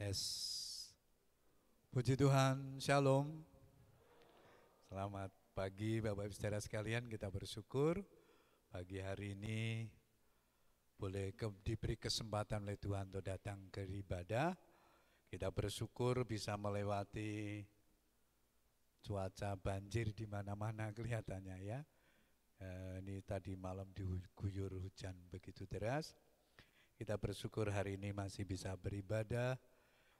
Tes. Puji Tuhan, Shalom. Selamat pagi Bapak Ibu Saudara sekalian, kita bersyukur pagi hari ini boleh diberi kesempatan oleh Tuhan untuk datang ke ibadah. Kita bersyukur bisa melewati cuaca banjir di mana-mana kelihatannya ya. Ini tadi malam diguyur hujan begitu deras. Kita bersyukur hari ini masih bisa beribadah.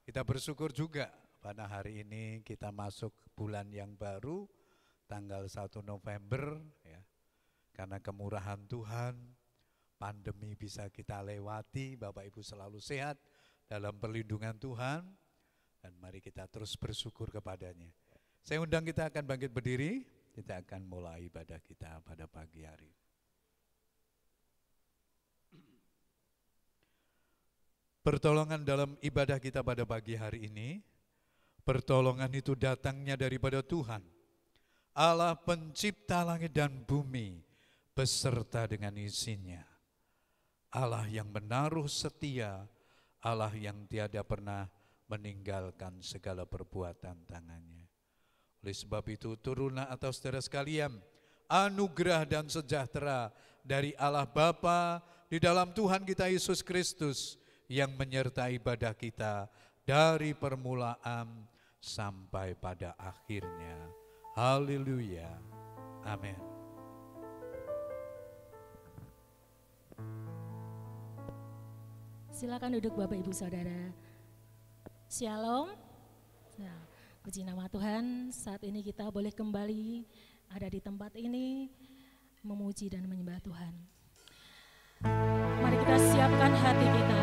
Kita bersyukur juga pada hari ini kita masuk bulan yang baru, tanggal 1 November ya. Karena kemurahan Tuhan, pandemi bisa kita lewati, Bapak Ibu selalu sehat dalam perlindungan Tuhan, dan mari kita terus bersyukur kepadanya. Saya undang kita akan bangkit berdiri, kita akan mulai ibadah kita pada pagi hari. Pertolongan dalam ibadah kita pada pagi hari ini, pertolongan itu datangnya daripada Tuhan, Allah pencipta langit dan bumi, beserta dengan isinya. Allah yang menaruh setia, Allah yang tiada pernah meninggalkan segala perbuatan tangannya. Oleh sebab itu turunlah atas saudara sekalian anugerah dan sejahtera dari Allah Bapa di dalam Tuhan kita Yesus Kristus, yang menyertai ibadah kita dari permulaan sampai pada akhirnya. Haleluya. Amin. Silakan duduk Bapak Ibu Saudara. Shalom. Nah, puji nama Tuhan, saat ini kita boleh kembali ada di tempat ini memuji dan menyembah Tuhan. Mari kita siapkan hati kita.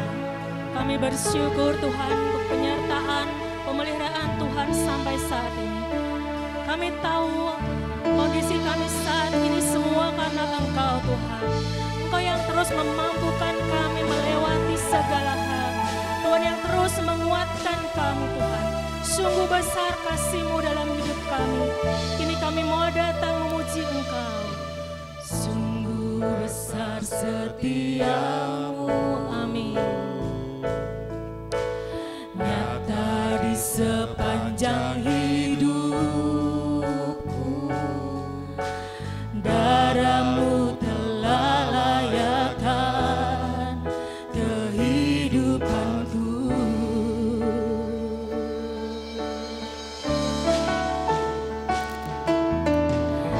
Kami bersyukur Tuhan untuk penyertaan, pemeliharaan Tuhan sampai saat ini. Kami tahu kondisi kami saat ini semua karena Engkau Tuhan. Engkau yang terus memampukan kami melewati segala hal. Tuhan yang terus menguatkan kami Tuhan. Sungguh besar kasih-Mu dalam hidup kami. Kini kami mau datang memuji Engkau. Sungguh besar setia-Mu, amin. Nyata di sepanjang hidupku, darah-Mu telah layakkan kehidupanku.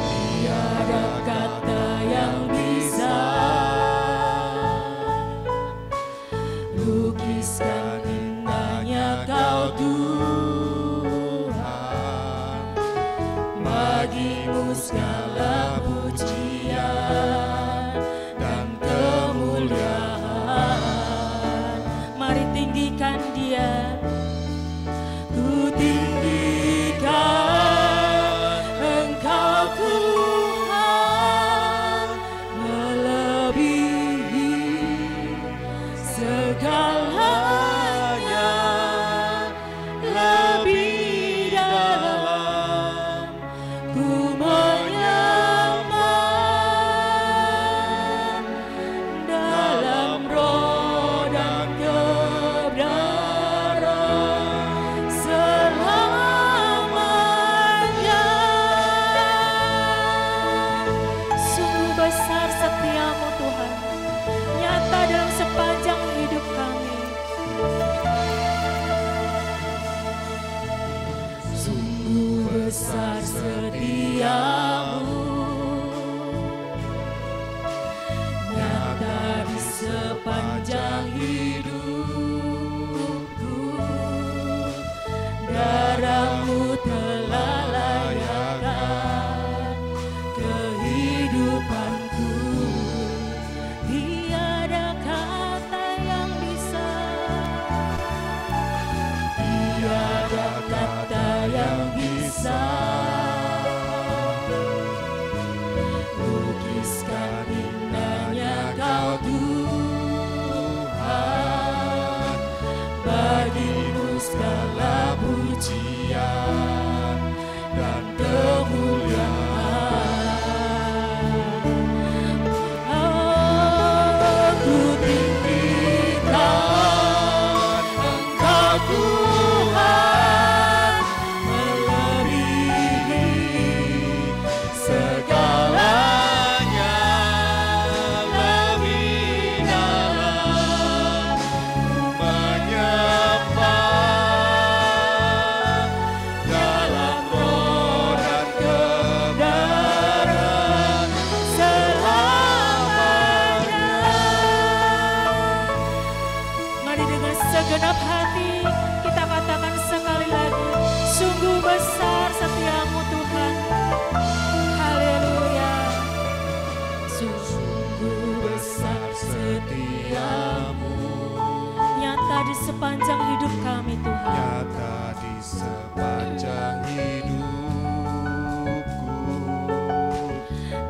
Tiada kata yang bisa lukiskan indahnya Kau Tuhan. Bagi-Mu segala pujian dan kemuliaan. Mari tinggikan Dia. Ku tinggikan Engkau Tuhan, melebihi segalanya, lebih dalam ku menyembah dalam roh dan kebenaran selamanya. Sungguh besar setia-Mu Tuhan, nyata dalam sepanjang hidup kami. Sungguh besar setia-Mu, nyata di sepanjang hidupku. Darah-Mu telah layakkan kehidupanku. Tiada kata yang bisa, tiada kata yang bisa lukiskan indahnya Kau Tuhan. Bagi-Mu segala pujian dan kemuliaan. Aku tinggikan Engkau Tuhan. di sepanjang hidup kami Tuhan. Nyata di sepanjang hidupku,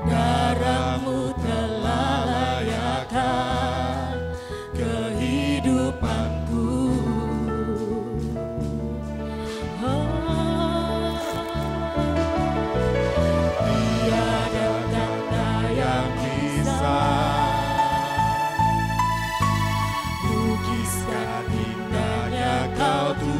darah-Mu telah layakkan kehidupanku. Tiada kata yang bisa lukiskan indahnya Kau Tuhan.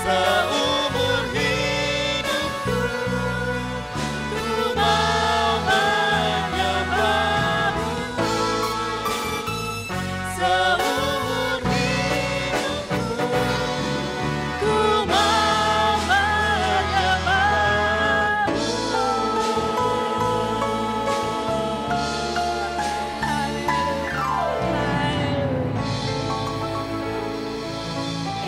seumur hidupku ku mau menyembah-Mu. Seumur hidupku ku mau menyembah-Mu.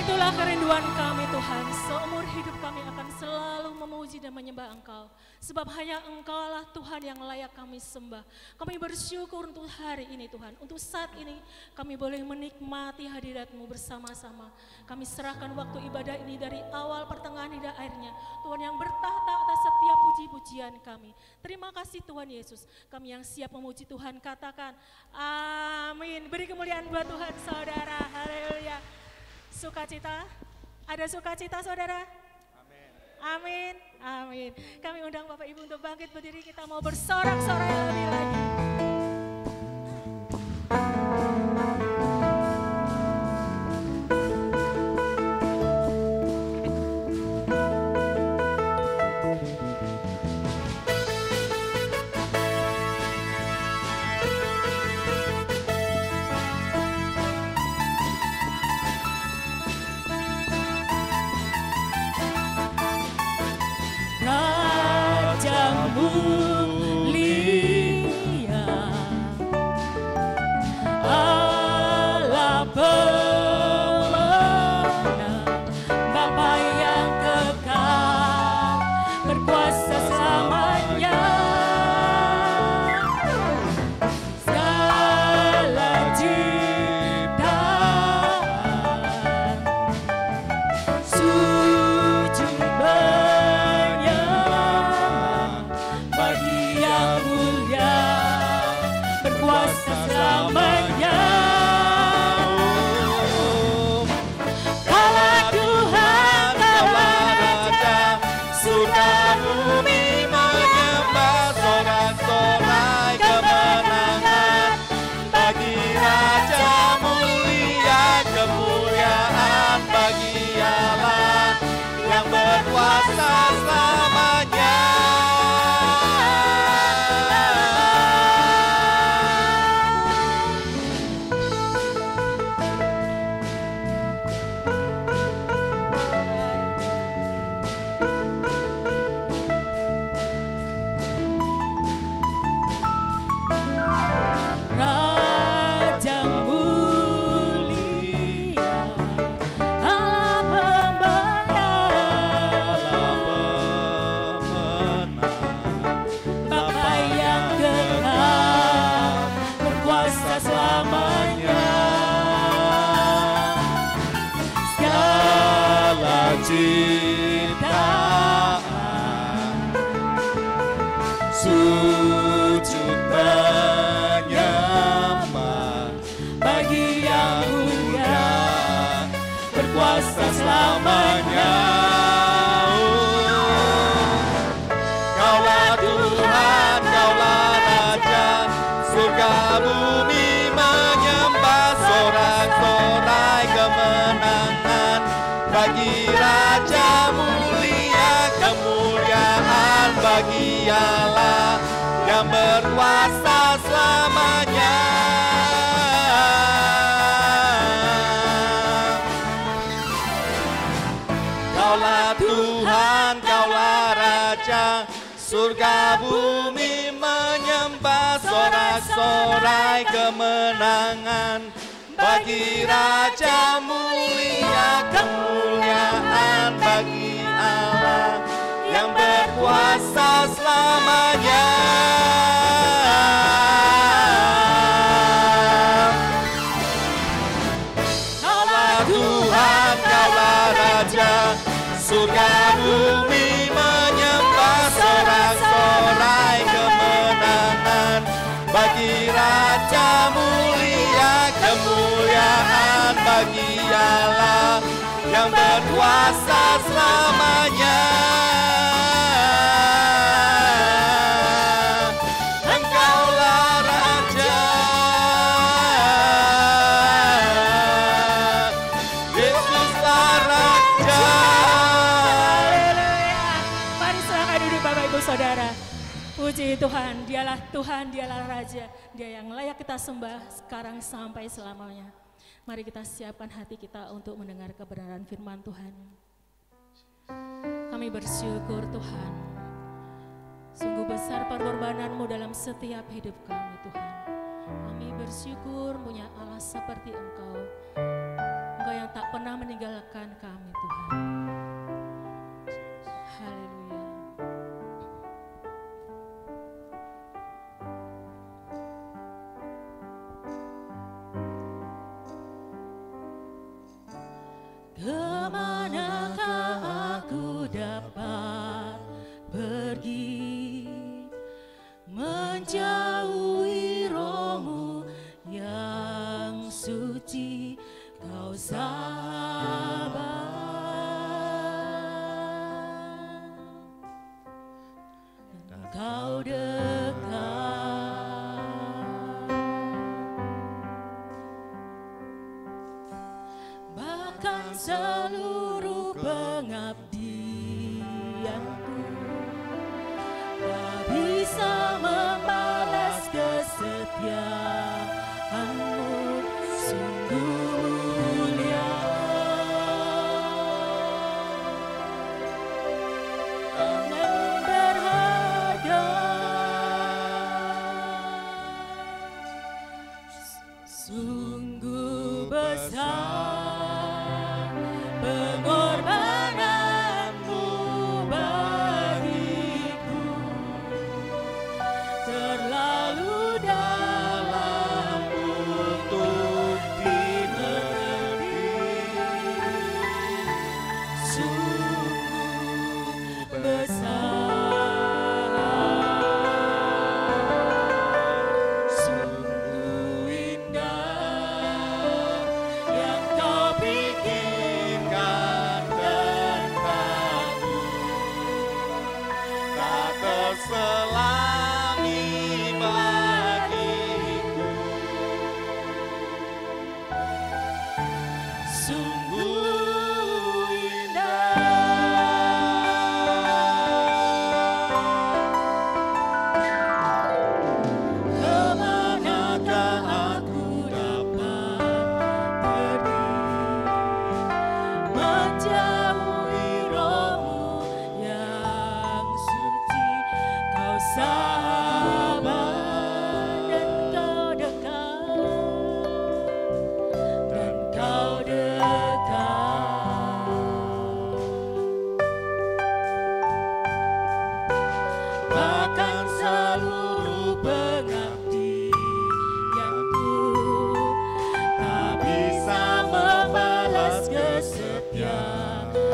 Itulah kerinduan kami Tuhan, seumur hidup kami akan selalu memuji dan menyembah Engkau. Sebab hanya Engkaulah Tuhan yang layak kami sembah. Kami bersyukur untuk hari ini Tuhan, untuk saat ini kami boleh menikmati hadirat-Mu bersama-sama. Kami serahkan waktu ibadah ini dari awal, pertengahan hingga akhirnya. Tuhan yang bertahta atas setiap puji-pujian kami. Terima kasih Tuhan Yesus, kami yang siap memuji Tuhan katakan amin. Beri kemuliaan buat Tuhan saudara, haleluya. Sukacita, ada sukacita saudara? Amin, amin. Kami undang Bapak Ibu untuk bangkit berdiri, kita mau bersorak-sorai lebih lagi. Raja mulia, Allah pemenang, Bapa yang kekal, berkuasa selamanya. Segala ciptaan sujud berkuasa selamanya. Kaulah Tuhan, Kaulah Raja, surga bumi menyembah, sorak-sorai kemenangan. Bagi Raja mulia, kemuliaan bagi Allah yang berkuasa selamanya. Raja mulia, Allah pemenang, Bapa yang kekal, berkuasa selamanya. Segala ciptaan sujud menyembah, bagi yang mulia, berkuasa selamanya. Kaulah Tuhan, Kaulah Raja, surga bumi menyembah, sorak-sorai kemenangan. Bagi Raja mulia, kemuliaan bagi Allah yang berkuasa selamanya. Kaulah Tuhan, Kaulah Raja, surga bumi menyembah, sorak-sorai kemenangan. Bagi Raja mulia, kemuliaan bagi Allah yang berkuasa selamanya. Kaulah Tuhan, Kaulah Raja, surga bumi menyembah, sorak-sorai kemenangan. Bagi Raja mulia, kemuliaan bagi Allah yang berkuasa selamanya. Engkaulah Raja, Yesuslah Raja. Puji Tuhan, dialah Tuhan, dialah Raja, dia yang layak kita sembah sekarang sampai selamanya. Mari kita siapkan hati kita untuk mendengar kebenaran firman Tuhan. Kami bersyukur Tuhan, sungguh besar pengorbanan-Mu dalam setiap hidup kami Tuhan. Kami bersyukur punya Allah seperti Engkau, Engkau yang tak pernah meninggalkan kami Tuhan. Haleluya. Kemanakah aku dapat pergi, menjauhi Roh-Mu yang suci, Kau sabar dan Kau dekat. Bahkan seluruh pengabdianku tak bisa membalas kesetiaan-Mu, sungguh mulia dan berharga. Sungguh besar pengorbanan-Mu bagiku, terlalu dalam untuk dimengerti. Sungguh besar, sungguh indah yang Kau pikirkan tentangku, tak terselami bagiku. Sungguh kemanakah aku dapat pergi, menjauhi Roh-Mu yang suci, Kau sabar dan Kau dekat, dan Kau dekat. Bahkan seluruh pengabdianku tak bisa membalas kesetiaan-Mu,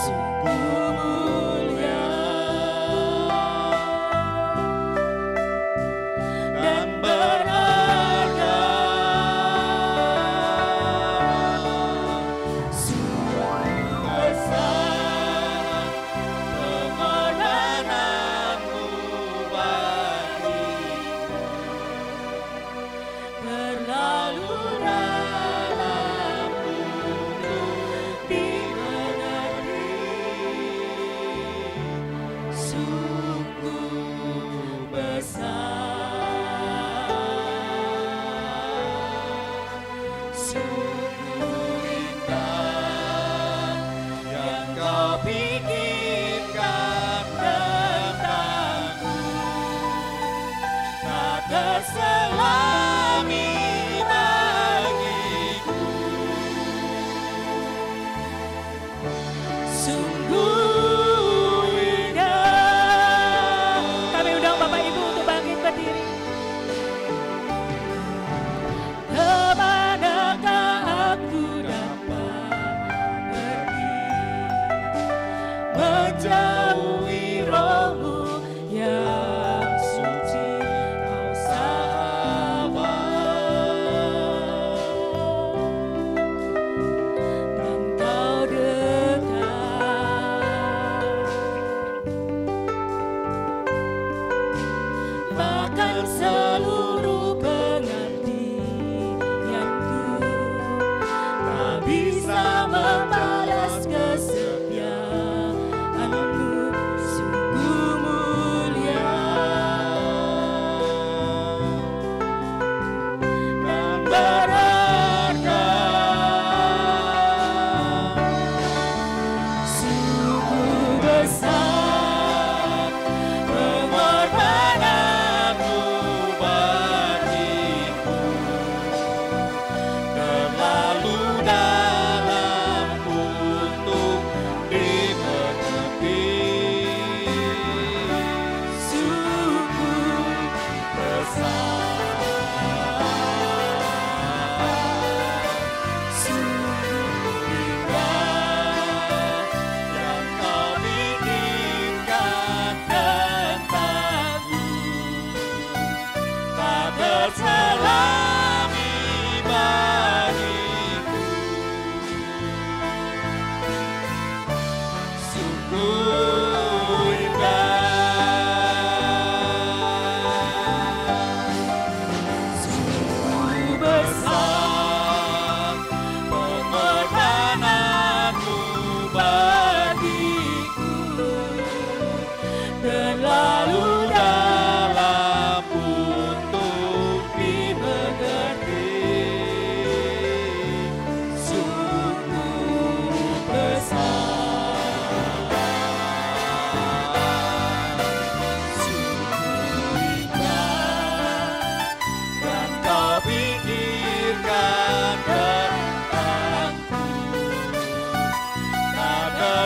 sungguh mulia dan berharga. Sungguh besar pengorbanan-Mu bagiku, terlalu dalam untuk dimengerti. Sungguh besar, sungguh indah yang Kau pikirkan tentangku, tak terselami bagiku. Sungguh indah. Kami undang Bapak Ibu untuk bangkit berdiri. Kemanakah aku dapat pergi, menjauhi Roh-Mu yang suci, Kau sabar dan Kau dekat. Bahkan seluruh pengabdianku tak bisa membalas kesetiaan-Mu,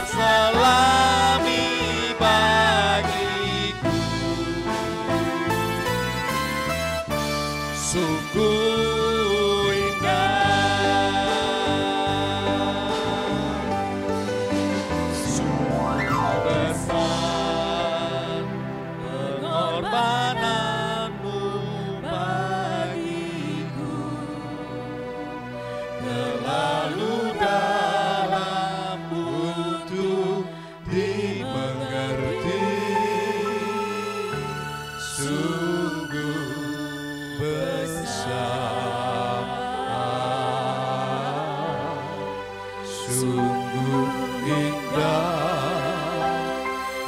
selami bagiku. Sungguh indah, sungguh besar pengorbananmu bagiku, terlalu dalam untuk dimengerti. Sungguh besar, sungguh indah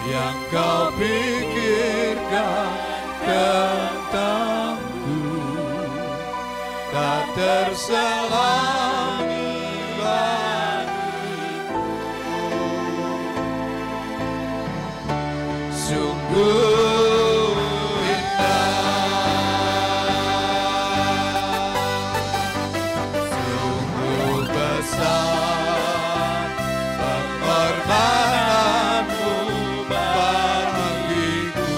yang kau pikirkan tentangku, tak terselangi bagiku. Sungguh besar pengorbananmu bagiku,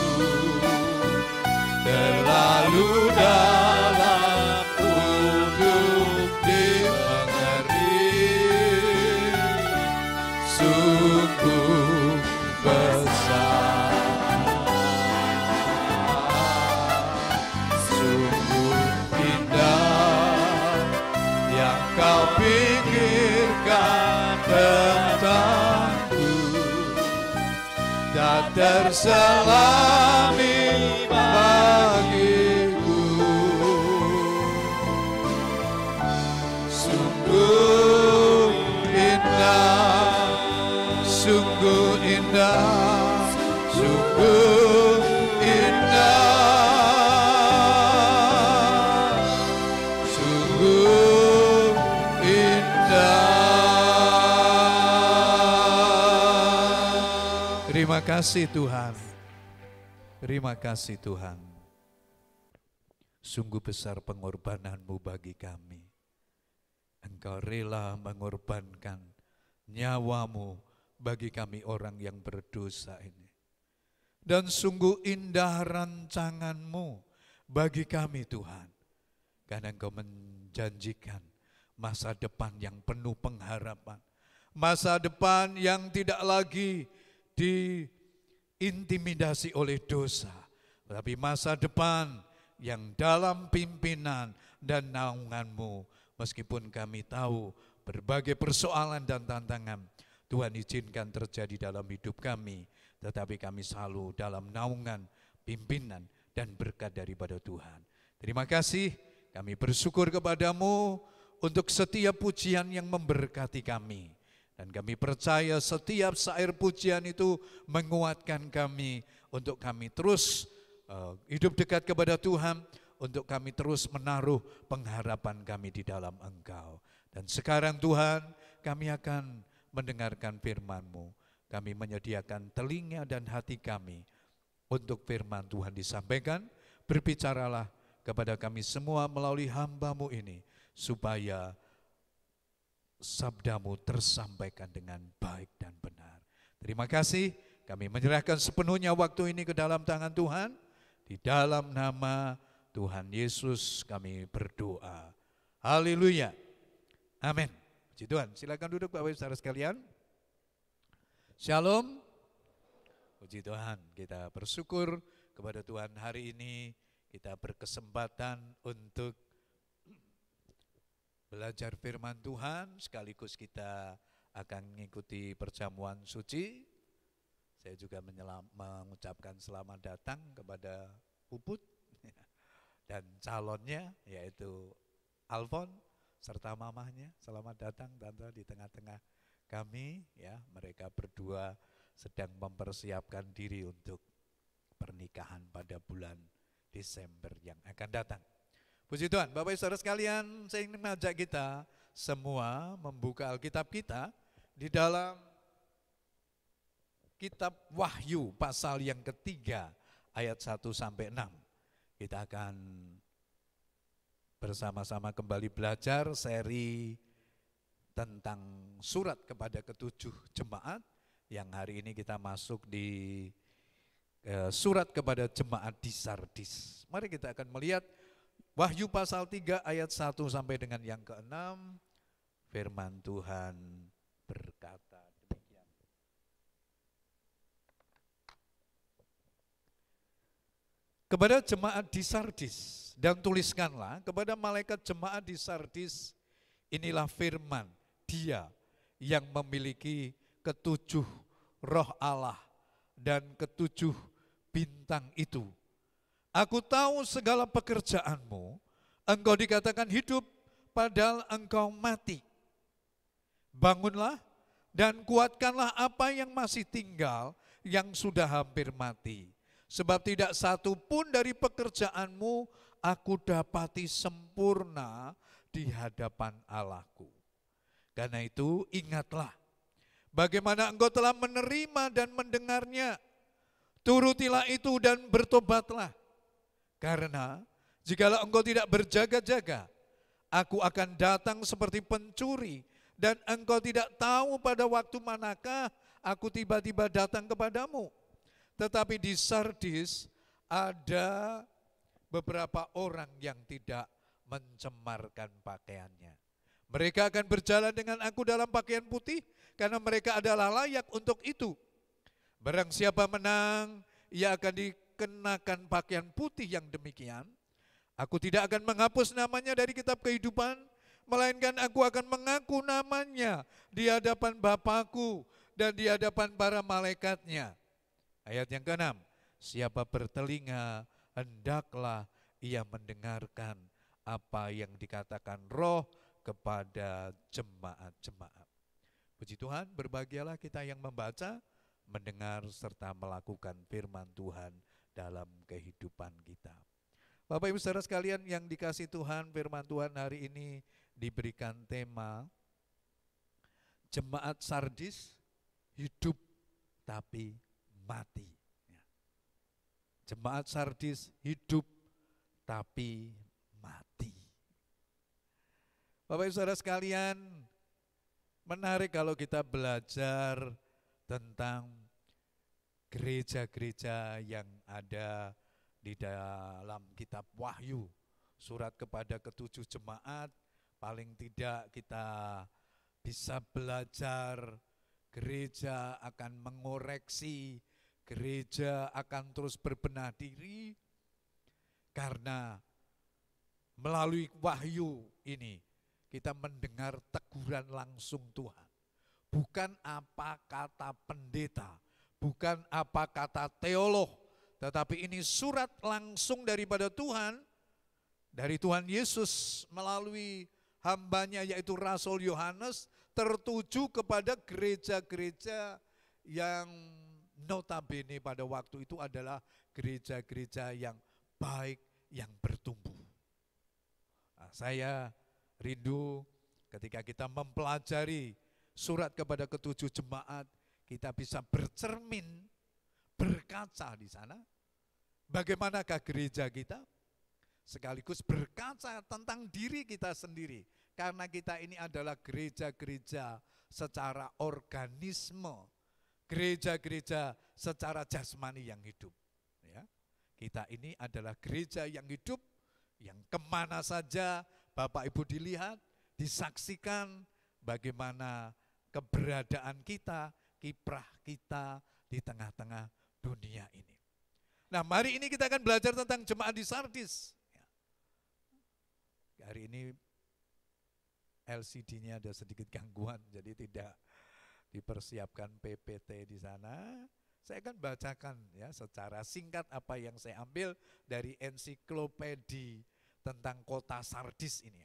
terlalu dalam untuk dimengerti. Sungguh besar, sungguh indah yang kau pikirkan tentangku, tak terselami bagiku. Sungguh indah, sungguh indah, sungguh indah, sungguh indah. Terima kasih Tuhan. Terima kasih Tuhan. Sungguh besar pengorbanan-Mu bagi kami. Engkau rela mengorbankan nyawa-Mu bagi kami orang yang berdosa ini. Dan sungguh indah rancangan-Mu bagi kami Tuhan. Karena Engkau menjanjikan masa depan yang penuh pengharapan. Masa depan yang tidak lagi diintimidasi oleh dosa. Tapi masa depan yang dalam pimpinan dan naungan-Mu. Meskipun kami tahu berbagai persoalan dan tantangan Tuhan izinkan terjadi dalam hidup kami. Tetapi kami selalu dalam naungan, pimpinan, dan berkat daripada Tuhan. Terima kasih, kami bersyukur kepadamu untuk setiap pujian yang memberkati kami. Dan kami percaya setiap syair pujian itu menguatkan kami untuk kami terus hidup dekat kepada Tuhan, untuk kami terus menaruh pengharapan kami di dalam Engkau. Dan sekarang Tuhan, kami akan mendengarkan firman-Mu. Kami menyediakan telinga dan hati kami untuk firman Tuhan disampaikan. Berbicaralah kepada kami semua melalui hamba-Mu ini, supaya sabda-Mu tersampaikan dengan baik dan benar. Terima kasih, kami menyerahkan sepenuhnya waktu ini ke dalam tangan Tuhan. Di dalam nama Tuhan Yesus kami berdoa. Haleluya. Amin. Puji Tuhan. Silakan duduk Bapak Ibu Saudara sekalian. Shalom. Puji Tuhan, kita bersyukur kepada Tuhan hari ini kita berkesempatan untuk belajar firman Tuhan, sekaligus kita akan mengikuti perjamuan suci. Saya juga mengucapkan selamat datang kepada Puput dan calonnya yaitu Alfon serta mamahnya. Selamat datang Tante di tengah-tengah kami ya. Mereka berdua sedang mempersiapkan diri untuk pernikahan pada bulan Desember yang akan datang. Puji Tuhan, Bapak Ibu Saudara sekalian, saya ingin mengajak kita semua membuka Alkitab kita di dalam kitab Wahyu pasal yang ketiga ayat 1 sampai 6. Kita akan bersama-sama kembali belajar seri tentang surat kepada ketujuh jemaat yang hari ini kita masuk di surat kepada jemaat di Sardis. Mari kita akan melihat Wahyu pasal 3 ayat 1 sampai dengan yang ke-6. Firman Tuhan berkata demikian. Kepada jemaat di Sardis, dan tuliskanlah kepada malaikat jemaat di Sardis, inilah firman Dia yang memiliki ketujuh roh Allah dan ketujuh bintang itu. Aku tahu segala pekerjaanmu, engkau dikatakan hidup, padahal engkau mati. Bangunlah dan kuatkanlah apa yang masih tinggal, yang sudah hampir mati. Sebab tidak satu pun dari pekerjaanmu aku dapati sempurna di hadapan Allahku. Karena itu ingatlah bagaimana engkau telah menerima dan mendengarnya. Turutilah itu dan bertobatlah. Karena jikalau engkau tidak berjaga-jaga, aku akan datang seperti pencuri, dan engkau tidak tahu pada waktu manakah aku tiba-tiba datang kepadamu. Tetapi di Sardis ada beberapa orang yang tidak mencemarkan pakaiannya. Mereka akan berjalan dengan aku dalam pakaian putih, karena mereka adalah layak untuk itu. Barang siapa menang, ia akan dikenakan pakaian putih yang demikian. Aku tidak akan menghapus namanya dari kitab kehidupan, melainkan aku akan mengaku namanya di hadapan Bapakku dan di hadapan para malaikatnya. Ayat yang ke-6, siapa bertelinga, hendaklah ia mendengarkan apa yang dikatakan Roh kepada jemaat-jemaat. Puji Tuhan, berbahagialah kita yang membaca, mendengar, serta melakukan firman Tuhan dalam kehidupan kita. Bapak Ibu saudara sekalian yang dikasihi Tuhan, firman Tuhan hari ini diberikan tema Jemaat Sardis hidup tapi mati. Jemaat Sardis hidup tapi mati. Bapak Ibu saudara sekalian, menarik kalau kita belajar tentang gereja-gereja yang ada di dalam kitab Wahyu, surat kepada ketujuh jemaat. Paling tidak kita bisa belajar, gereja akan mengoreksi, gereja akan terus berbenah diri, karena melalui wahyu ini kita mendengar teguran langsung Tuhan. Bukan apa kata pendeta, bukan apa kata teolog, tetapi ini surat langsung daripada Tuhan, dari Tuhan Yesus melalui hambanya yaitu Rasul Yohanes, tertuju kepada gereja-gereja yang notabene pada waktu itu adalah gereja-gereja yang baik, yang bertumbuh. Nah, saya rindu ketika kita mempelajari surat kepada ketujuh jemaat, kita bisa bercermin, berkaca di sana. Bagaimanakah gereja kita? Sekaligus berkaca tentang diri kita sendiri. Karena kita ini adalah gereja-gereja secara organisme, gereja-gereja secara jasmani yang hidup. Ya. Kita ini adalah gereja yang hidup, yang kemana saja Bapak Ibu dilihat, disaksikan bagaimana keberadaan kita, kiprah kita di tengah-tengah dunia ini. Nah, hari ini kita akan belajar tentang jemaat di Sardis. Hari ini LCD-nya ada sedikit gangguan, jadi tidak dipersiapkan PPT di sana. Saya akan bacakan ya secara singkat apa yang saya ambil dari ensiklopedi tentang kota Sardis ini.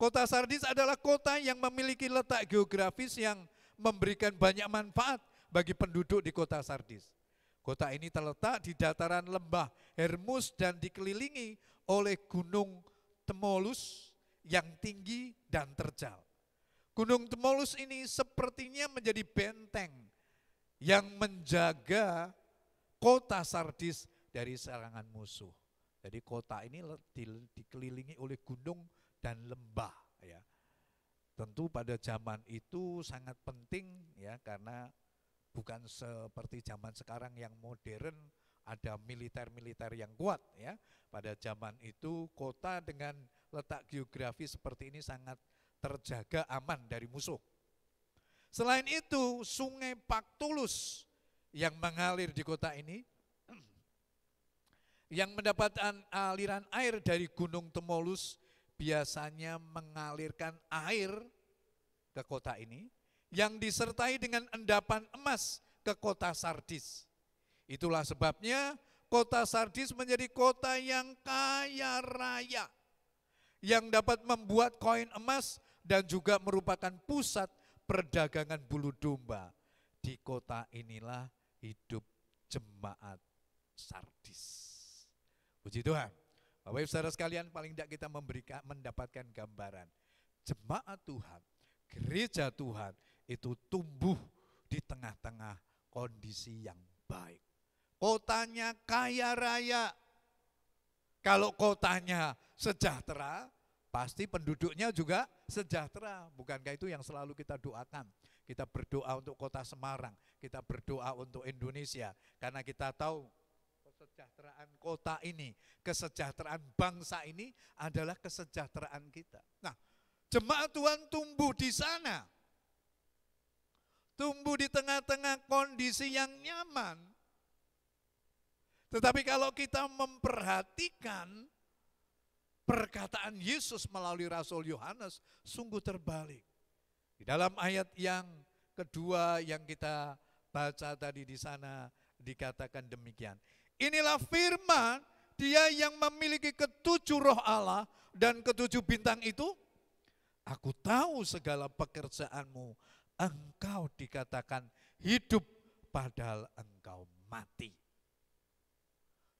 Kota Sardis adalah kota yang memiliki letak geografis yang memberikan banyak manfaat bagi penduduk di kota Sardis. Kota ini terletak di dataran lembah Hermus dan dikelilingi oleh gunung Tmolus yang tinggi dan terjal. Gunung Tmolus ini sepertinya menjadi benteng yang menjaga kota Sardis dari serangan musuh. Jadi kota ini dikelilingi oleh gunung dan lembah ya. Tentu pada zaman itu sangat penting ya, karena bukan seperti zaman sekarang yang modern, ada militer-militer yang kuat ya. Pada zaman itu kota dengan letak geografi seperti ini sangat terjaga aman dari musuh. Selain itu, Sungai Paktulus yang mengalir di kota ini, yang mendapatkan aliran air dari Gunung Temolus, biasanya mengalirkan air ke kota ini, yang disertai dengan endapan emas ke kota Sardis. Itulah sebabnya kota Sardis menjadi kota yang kaya raya, yang dapat membuat koin emas dan juga merupakan pusat perdagangan bulu domba. Di kota inilah hidup jemaat Sardis. Puji Tuhan. Bapak Ibu Saudara sekalian, paling tidak kita mendapatkan gambaran. Jemaat Tuhan, gereja Tuhan itu tumbuh di tengah-tengah kondisi yang baik. Kotanya kaya raya. Kalau kotanya sejahtera, pasti penduduknya juga sejahtera. Bukankah itu yang selalu kita doakan? Kita berdoa untuk kota Semarang, kita berdoa untuk Indonesia. Karena kita tahu kesejahteraan kota ini, kesejahteraan bangsa ini adalah kesejahteraan kita. Nah, jemaat Tuhan tumbuh di sana. Tumbuh di tengah-tengah kondisi yang nyaman. Tetapi kalau kita memperhatikan perkataan Yesus melalui Rasul Yohanes, sungguh terbalik. Di dalam ayat yang kedua yang kita baca tadi di sana dikatakan demikian. Inilah firman Dia yang memiliki ketujuh roh Allah dan ketujuh bintang itu. Aku tahu segala pekerjaanmu. Engkau dikatakan hidup padahal engkau mati.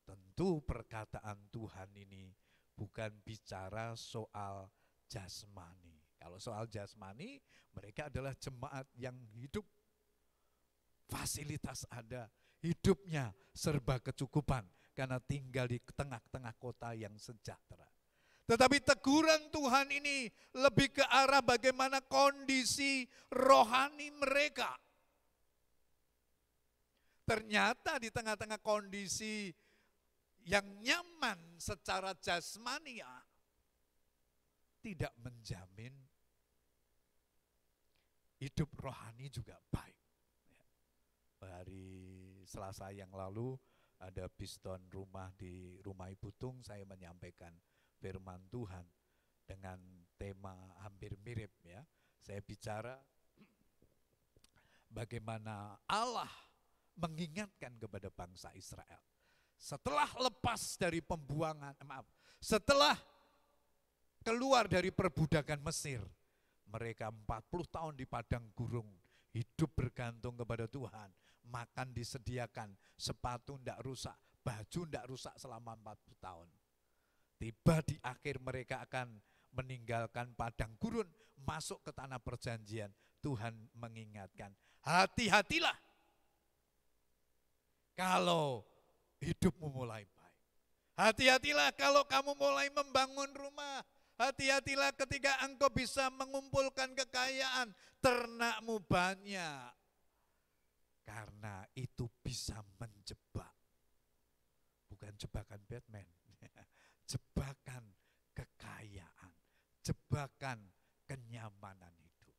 Tentu perkataan Tuhan ini bukan bicara soal jasmani. Kalau soal jasmani, mereka adalah jemaat yang hidup. Fasilitas ada, hidupnya serba kecukupan karena tinggal di tengah-tengah kota yang sejahtera. Tetapi teguran Tuhan ini lebih ke arah bagaimana kondisi rohani mereka. Ternyata di tengah-tengah kondisi yang nyaman secara jasmania tidak menjamin hidup rohani juga baik. Hari Selasa yang lalu ada piston rumah di Rumah Ibu Tung, saya menyampaikan firman Tuhan dengan tema hampir mirip ya. Saya bicara bagaimana Allah mengingatkan kepada bangsa Israel. Setelah lepas dari setelah keluar dari perbudakan Mesir, mereka 40 tahun di padang gurun, hidup bergantung kepada Tuhan, makan disediakan, sepatu tidak rusak, baju tidak rusak selama 40 tahun. Tiba di akhir mereka akan meninggalkan padang gurun, masuk ke tanah perjanjian. Tuhan mengingatkan, hati-hatilah kalau hidupmu mulai baik. Hati-hatilah kalau kamu mulai membangun rumah. Hati-hatilah ketika engkau bisa mengumpulkan kekayaan, ternakmu banyak. Karena itu bisa menjebak. Bukan jebakan Batman. Jebakan kekayaan, jebakan kenyamanan hidup.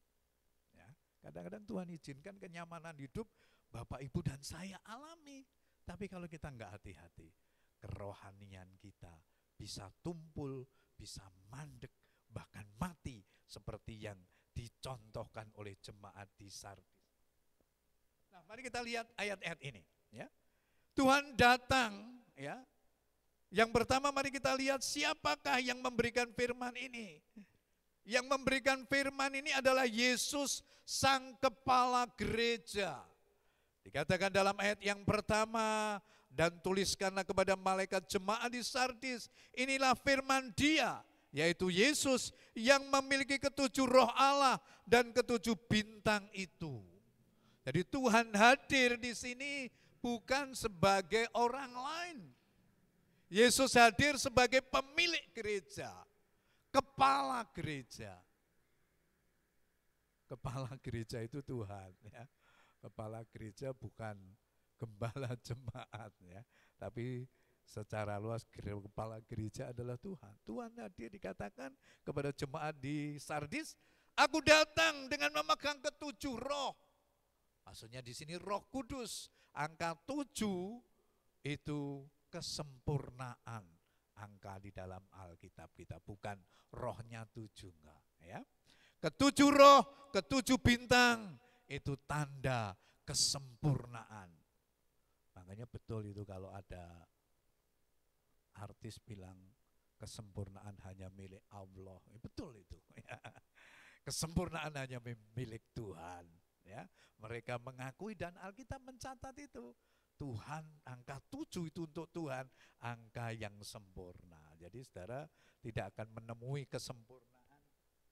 Ya, kadang-kadang Tuhan izinkan kenyamanan hidup Bapak, Ibu dan saya alami. Tapi kalau kita enggak hati-hati, kerohanian kita bisa tumpul, bisa mandek, bahkan mati seperti yang dicontohkan oleh jemaat di Sardis. Nah, mari kita lihat ayat-ayat ini. Ya, Tuhan datang ya. Yang pertama mari kita lihat siapakah yang memberikan firman ini. Yang memberikan firman ini adalah Yesus Sang Kepala Gereja. Dikatakan dalam ayat yang pertama, dan tuliskanlah kepada malaikat jemaat di Sardis, inilah firman Dia, yaitu Yesus yang memiliki ketujuh roh Allah dan ketujuh bintang itu. Jadi Tuhan hadir di sini bukan sebagai orang lain. Yesus hadir sebagai pemilik gereja, kepala gereja. Kepala gereja itu Tuhan. Ya. Kepala gereja bukan gembala jemaat ya, tapi secara luas kepala gereja adalah Tuhan. Tuhan tadi dikatakan kepada jemaat di Sardis, aku datang dengan memegang ketujuh roh. Maksudnya di sini Roh Kudus. Angka 7 itu kesempurnaan angka di dalam Alkitab kita, bukan rohnya 7 enggak ya. Ketujuh roh, ketujuh bintang itu tanda kesempurnaan. Makanya betul itu kalau ada artis bilang kesempurnaan hanya milik Allah. Betul itu. Ya. Kesempurnaan hanya milik Tuhan. Ya. Mereka mengakui dan Alkitab mencatat itu. Tuhan, angka 7 itu untuk Tuhan, angka yang sempurna. Jadi saudara tidak akan menemui kesempurnaan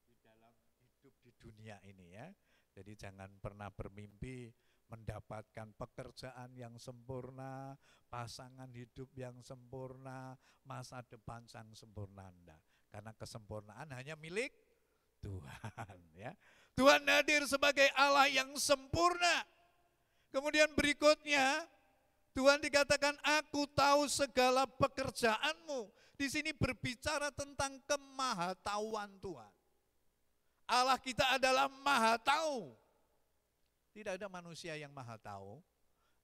di dalam hidup di dunia ini ya. Jadi jangan pernah bermimpi mendapatkan pekerjaan yang sempurna, pasangan hidup yang sempurna, masa depan yang sempurna. Anda. Karena kesempurnaan hanya milik Tuhan ya. Tuhan hadir sebagai Allah yang sempurna. Kemudian berikutnya Tuhan dikatakan aku tahu segala pekerjaanmu. Di sini berbicara tentang kemahatauan Tuhan. Allah kita adalah maha tahu. Tidak ada manusia yang maha tahu.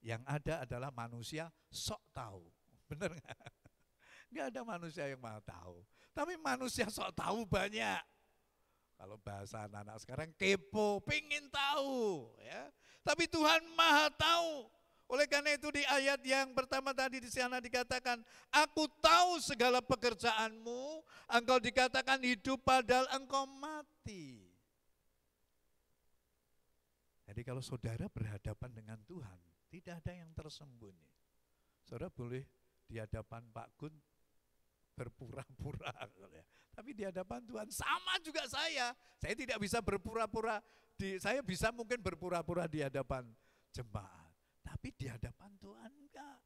Yang ada adalah manusia sok tahu. Benar nggak? Nggak ada manusia yang maha tahu. Tapi manusia sok tahu banyak. Kalau bahasa anak-anak sekarang kepo, pengen tahu. Ya. Tapi Tuhan maha tahu. Oleh karena itu di ayat yang pertama tadi di sana dikatakan, aku tahu segala pekerjaanmu, engkau dikatakan hidup padahal engkau mati. Jadi kalau saudara berhadapan dengan Tuhan, tidak ada yang tersembunyi. Saudara boleh di hadapan Pak Gun berpura-pura, tapi di hadapan Tuhan sama juga saya tidak bisa berpura-pura, saya bisa mungkin berpura-pura di hadapan jemaat. Tapi di hadapan Tuhan enggak.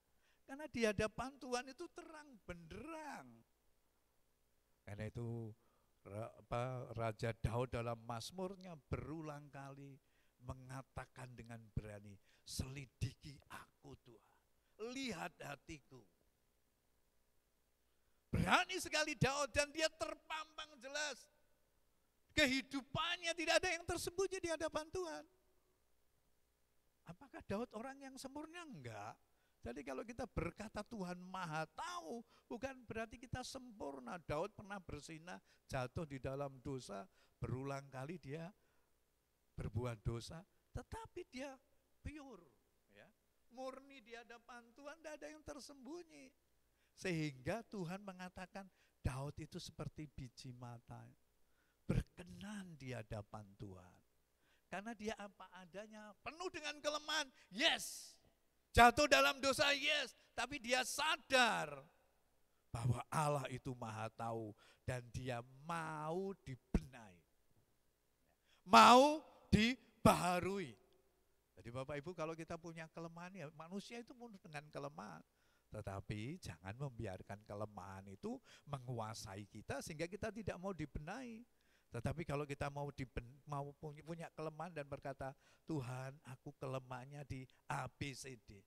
Karena di hadapan Tuhan itu terang benderang. Karena itu Raja Daud dalam Mazmurnya berulang kali mengatakan dengan berani, selidiki aku Tuhan, lihat hatiku. Berani sekali Daud dan dia terpampang jelas. Kehidupannya tidak ada yang tersembunyi di hadapan Tuhan. Apakah Daud orang yang sempurna? Enggak. Jadi kalau kita berkata Tuhan maha tahu, bukan berarti kita sempurna. Daud pernah bersinah, jatuh di dalam dosa, berulang kali dia berbuat dosa, tetapi dia pure, ya, murni di hadapan Tuhan, tidak ada yang tersembunyi. Sehingga Tuhan mengatakan Daud itu seperti biji mata, berkenan di hadapan Tuhan. Karena dia apa adanya, penuh dengan kelemahan, yes. Jatuh dalam dosa, yes. Tapi dia sadar bahwa Allah itu maha tahu dan dia mau dibenahi. Mau dibaharui. Jadi Bapak Ibu kalau kita punya kelemahan, ya manusia itu penuh dengan kelemahan. Tetapi jangan membiarkan kelemahan itu menguasai kita sehingga kita tidak mau dibenahi. Tetapi kalau kita mau punya kelemahan dan berkata, Tuhan aku kelemahannya di ABCD,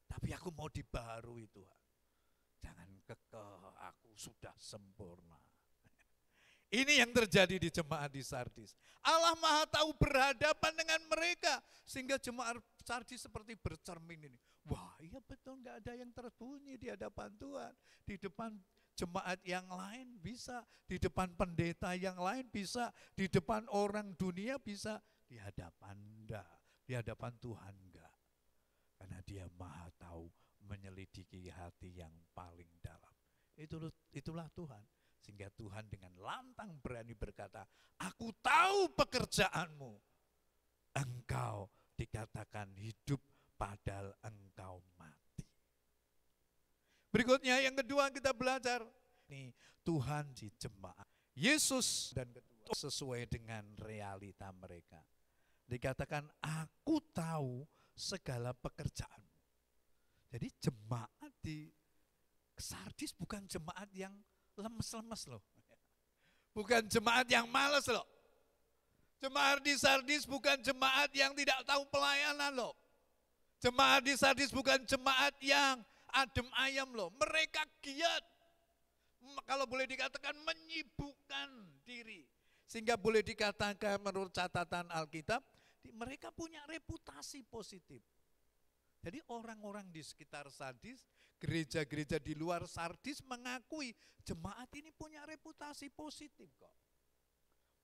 tapi aku mau dibaharui Tuhan. Jangan kekeh, aku sudah sempurna. Ini yang terjadi di jemaat di Sardis. Allah maha tahu berhadapan dengan mereka. Sehingga jemaat Sardis seperti bercermin ini. Wah iya betul, gak ada yang tersembunyi di hadapan Tuhan. Di depan jemaat yang lain bisa, di depan pendeta yang lain bisa, di depan orang dunia bisa, di hadapan enggak, di hadapan Tuhan enggak. Karena dia maha tahu, menyelidiki hati yang paling dalam. Itulah Tuhan. Sehingga Tuhan dengan lantang berani berkata, aku tahu pekerjaanmu. Engkau dikatakan hidup padahal engkau mati. Berikutnya yang kedua kita belajar. Ini Tuhan di jemaat. Yesus dan kedua sesuai dengan realita mereka. Dikatakan aku tahu segala pekerjaanmu. Jadi jemaat di Sardis bukan jemaat yang lemes-lemes loh. Bukan jemaat yang malas loh. Jemaat di Sardis bukan jemaat yang tidak tahu pelayanan loh. Jemaat di Sardis bukan jemaat yang adem ayam loh. Mereka giat. Kalau boleh dikatakan menyibukkan diri. Sehingga boleh dikatakan menurut catatan Alkitab, mereka punya reputasi positif. Jadi orang-orang di sekitar Sardis, gereja-gereja di luar Sardis mengakui jemaat ini punya reputasi positif kok.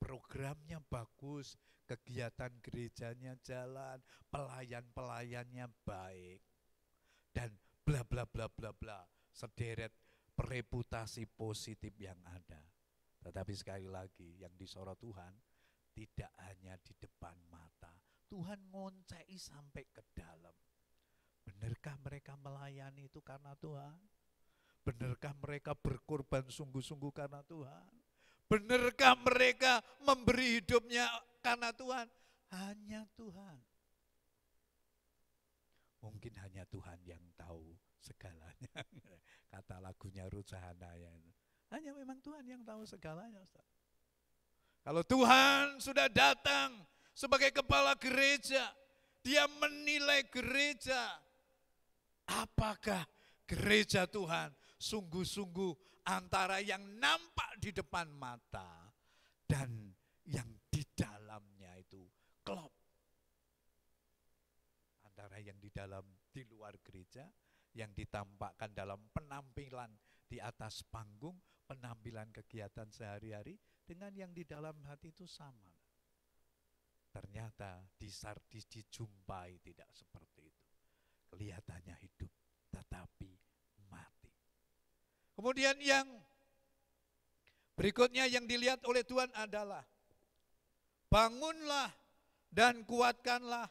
Programnya bagus, kegiatan gerejanya jalan, pelayan-pelayannya baik, dan bla bla bla bla bla, sederet reputasi positif yang ada. Tetapi sekali lagi yang disorot Tuhan tidak hanya di depan mata, Tuhan ngoncei sampai ke dalam. Benarkah mereka melayani itu karena Tuhan? Benarkah mereka berkorban sungguh-sungguh karena Tuhan? Benarkah mereka memberi hidupnya karena Tuhan? Hanya Tuhan. Mungkin hanya Tuhan yang tahu segalanya. Kata lagunya Ruth Sahanaya. Hanya memang Tuhan yang tahu segalanya, Ustaz. Kalau Tuhan sudah datang sebagai kepala gereja, Dia menilai gereja. Apakah gereja Tuhan sungguh-sungguh antara yang nampak di depan mata dan yang di dalamnya itu klop. Antara yang di dalam, di luar gereja, yang ditampakkan dalam penampilan di atas panggung, penampilan kegiatan sehari-hari, dengan yang di dalam hati itu sama. Ternyata di Sardis dijumpai tidak seperti itu. Kelihatannya hidup, tetapi mati. Kemudian yang berikutnya yang dilihat oleh Tuhan adalah, bangunlah dan kuatkanlah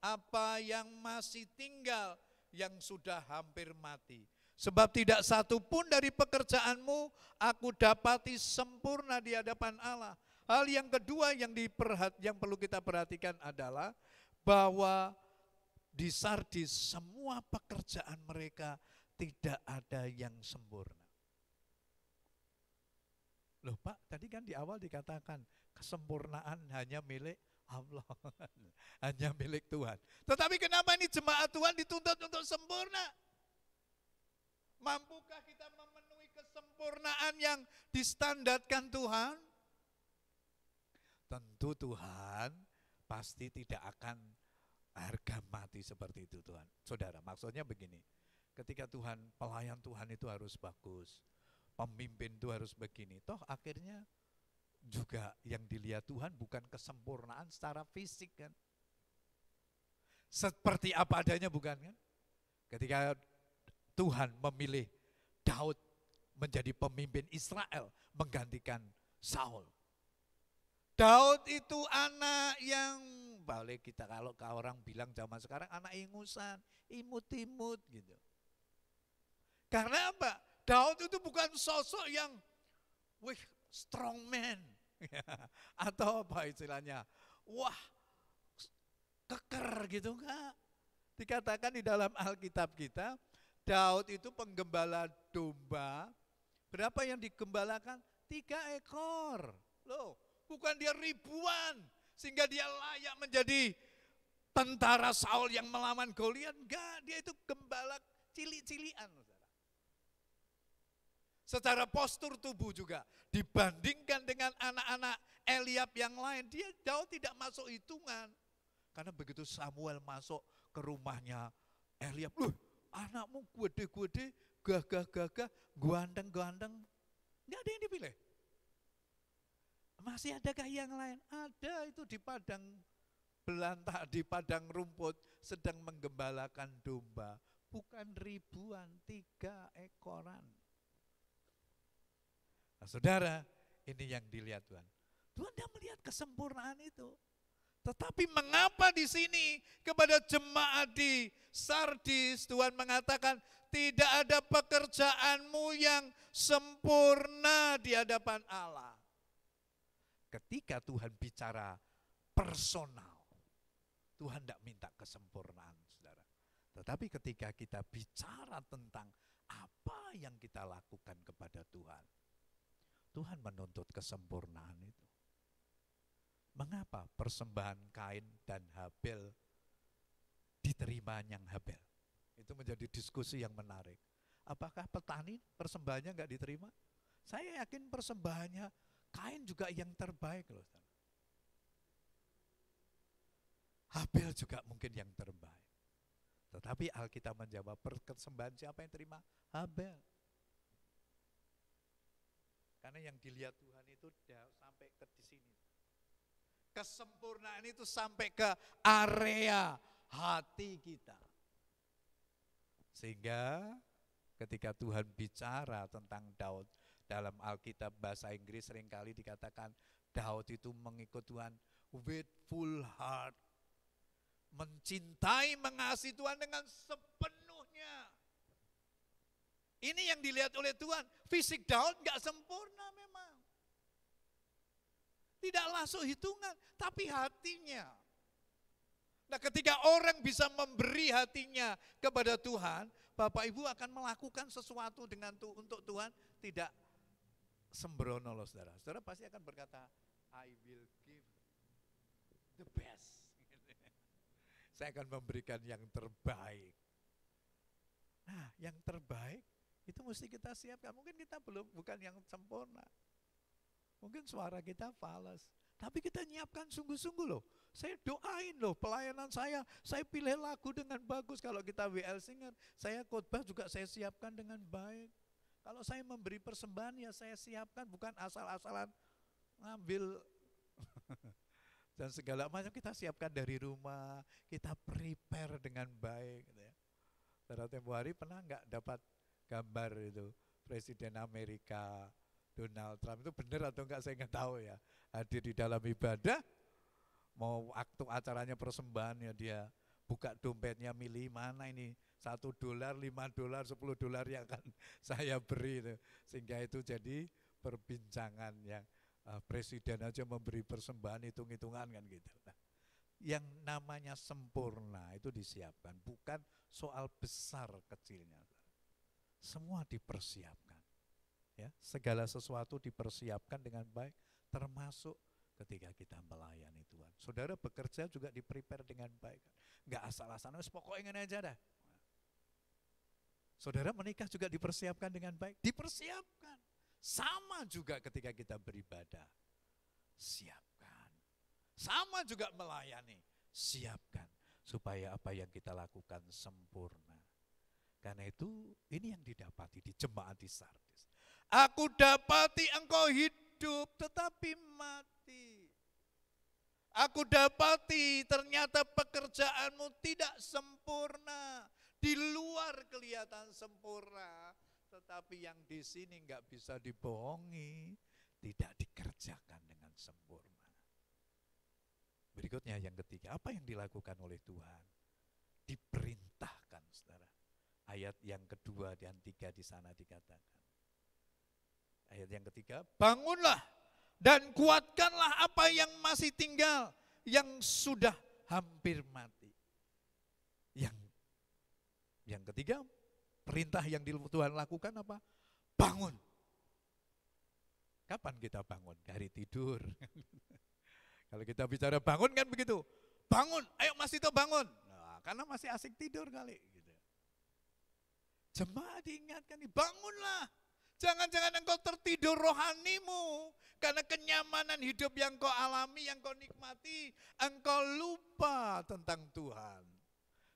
apa yang masih tinggal, yang sudah hampir mati. Sebab tidak satu pun dari pekerjaanmu aku dapati sempurna di hadapan Allah. Hal yang kedua yang perlu kita perhatikan adalah bahwa di Sardis semua pekerjaan mereka tidak ada yang sempurna. Loh Pak, tadi kan di awal dikatakan kesempurnaan hanya milik Allah, hanya milik Tuhan. Tetapi kenapa ini jemaat Tuhan dituntut untuk sempurna? Mampukah kita memenuhi kesempurnaan yang distandarkan Tuhan? Tentu Tuhan pasti tidak akan harga mati seperti itu Tuhan. Saudara, maksudnya begini, ketika Tuhan, pelayan Tuhan itu harus bagus, pemimpin itu harus begini, toh akhirnya juga yang dilihat Tuhan bukan kesempurnaan secara fisik kan. Seperti apa adanya bukan kan. Ketika Tuhan memilih Daud menjadi pemimpin Israel menggantikan Saul. Daud itu anak yang balik kita kalau orang bilang zaman sekarang anak ingusan, imut-imut gitu. Karena apa? Daud itu bukan sosok yang strong man atau apa istilahnya, wah keker gitu enggak. Dikatakan di dalam Alkitab kita, Daud itu penggembala domba. Berapa yang digembalakan? 3 ekor. Loh, bukan dia ribuan sehingga dia layak menjadi tentara Saul yang melawan Goliat. Enggak, dia itu gembala cilik-cilian. Secara postur tubuh juga dibandingkan dengan anak-anak Eliab yang lain, Daud tidak masuk hitungan. Karena begitu Samuel masuk ke rumahnya Eliab, anakmu gede-gede, gagah-gagah, ganteng-ganteng. Enggak ada yang dipilih. Masih adakah yang lain? Ada, itu di padang belantah, di padang rumput sedang menggembalakan domba. Bukan ribuan, 3 ekoran. Nah, saudara, ini yang dilihat Tuhan. Tuhan tidak melihat kesempurnaan itu. Tetapi mengapa di sini kepada jemaat di Sardis Tuhan mengatakan tidak ada pekerjaanmu yang sempurna di hadapan Allah. Ketika Tuhan bicara personal, Tuhan tidak minta kesempurnaan, saudara. Tetapi ketika kita bicara tentang apa yang kita lakukan kepada Tuhan, Tuhan menuntut kesempurnaan itu. Mengapa persembahan Kain dan Habel diterima yang Habel? Itu menjadi diskusi yang menarik. Apakah petani persembahannya enggak diterima? Saya yakin persembahannya Kain juga yang terbaik loh. Habel juga mungkin yang terbaik. Tetapi Alkitab menjawab, persembahan siapa yang terima? Habel. Karena yang dilihat Tuhan itu sampai ke di sini. Kesempurnaan itu sampai ke area hati kita. Sehingga ketika Tuhan bicara tentang Daud, dalam Alkitab bahasa Inggris seringkali dikatakan Daud itu mengikut Tuhan with full heart. Mencintai, mengasihi Tuhan dengan sepenuhnya. Ini yang dilihat oleh Tuhan. Fisik Daud enggak sempurna memang. Tidak langsung hitungan, tapi hatinya. Nah, ketika orang bisa memberi hatinya kepada Tuhan, Bapak Ibu akan melakukan sesuatu untuk Tuhan, tidak sembrono loh saudara. Saudara pasti akan berkata, I will give the best. Saya akan memberikan yang terbaik. Nah, yang terbaik itu mesti kita siapkan. Mungkin kita bukan yang sempurna. Mungkin suara kita fals. Tapi kita nyiapkan sungguh-sungguh loh. Saya doain loh pelayanan saya pilih lagu dengan bagus. Kalau kita WL Singer, saya khotbah juga saya siapkan dengan baik. Kalau saya memberi persembahan ya saya siapkan, bukan asal-asalan ngambil. Dan segala macam kita siapkan dari rumah, kita prepare dengan baik. Gitu ya. Pada tempo hari pernah nggak dapat gambar itu Presiden Amerika Donald Trump itu benar atau enggak saya nggak tahu ya, hadir di dalam ibadah, mau waktu acaranya persembahan ya dia buka dompetnya milih mana ini $1, $5, $10 yang akan saya beri itu. Sehingga itu jadi perbincangan yang presiden aja memberi persembahan hitung-hitungan kan gitu. Nah, yang namanya sempurna itu disiapkan, bukan soal besar kecilnya. Semua dipersiapkan. Ya, segala sesuatu dipersiapkan dengan baik, termasuk ketika kita melayani Tuhan. Saudara bekerja juga di-prepare dengan baik. Enggak asal-asalan, pokoknya ini aja dah. Saudara menikah juga dipersiapkan dengan baik, dipersiapkan. Sama juga ketika kita beribadah, siapkan. Sama juga melayani, siapkan. Supaya apa yang kita lakukan sempurna. Karena itu ini yang didapati di jemaat di Sardis. Aku dapati engkau hidup tetapi mati. Aku dapati ternyata pekerjaanmu tidak sempurna. Di luar kelihatan sempurna. Tetapi yang di sini enggak bisa dibohongi. Tidak dikerjakan dengan sempurna. Berikutnya yang ketiga, apa yang dilakukan oleh Tuhan? Diperintahkan saudara. Ayat yang kedua dan tiga di sana dikatakan. Ayat yang ketiga, bangunlah dan kuatkanlah apa yang masih tinggal, yang sudah hampir mati. Yang ketiga, perintah yang Tuhan lakukan apa? Bangun. Kapan kita bangun? Dari tidur. Kalau kita bicara bangun kan begitu. Bangun, ayo Mas Tito bangun. Nah, karena masih asik tidur kali. Gitu. Jemaat diingatkan, bangunlah. Jangan-jangan engkau tertidur rohanimu. Karena kenyamanan hidup yang kau alami, yang kau nikmati, engkau lupa tentang Tuhan.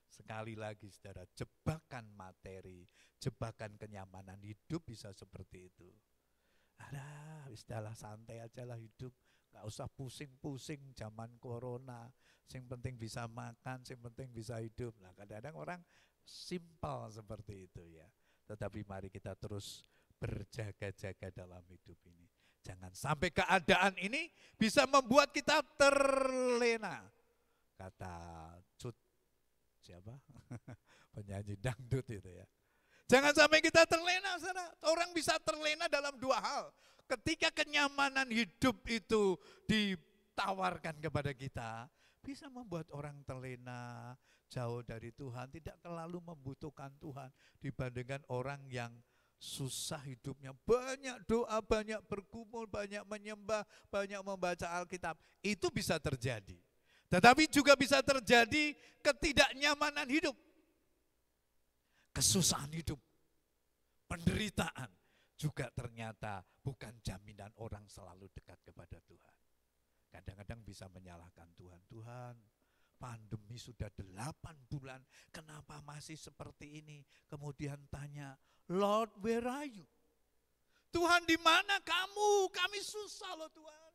Sekali lagi saudara, jebakan materi, jebakan kenyamanan hidup bisa seperti itu. Ada, istilah santai aja lah hidup. Gak usah pusing-pusing zaman corona. Yang penting bisa makan, yang penting bisa hidup. Nah kadang-kadang orang simpel seperti itu ya. Tetapi mari kita terus berjaga-jaga dalam hidup ini. Jangan sampai keadaan ini bisa membuat kita terlena. Kata siapa? Penyanyi dangdut itu ya. Jangan sampai kita terlena, saudara. Orang bisa terlena dalam dua hal. Ketika kenyamanan hidup itu ditawarkan kepada kita, bisa membuat orang terlena, jauh dari Tuhan, tidak terlalu membutuhkan Tuhan dibandingkan orang yang susah hidupnya, banyak doa, banyak bergumul, banyak menyembah, banyak membaca Alkitab. Itu bisa terjadi. Tetapi juga bisa terjadi ketidaknyamanan hidup, kesusahan hidup, penderitaan. Juga ternyata bukan jaminan orang selalu dekat kepada Tuhan. Kadang-kadang bisa menyalahkan Tuhan. Tuhan, pandemi sudah 8 bulan, kenapa masih seperti ini? Kemudian tanya, Lord, where are you? Tuhan, di mana kamu? Kami susah loh Tuhan.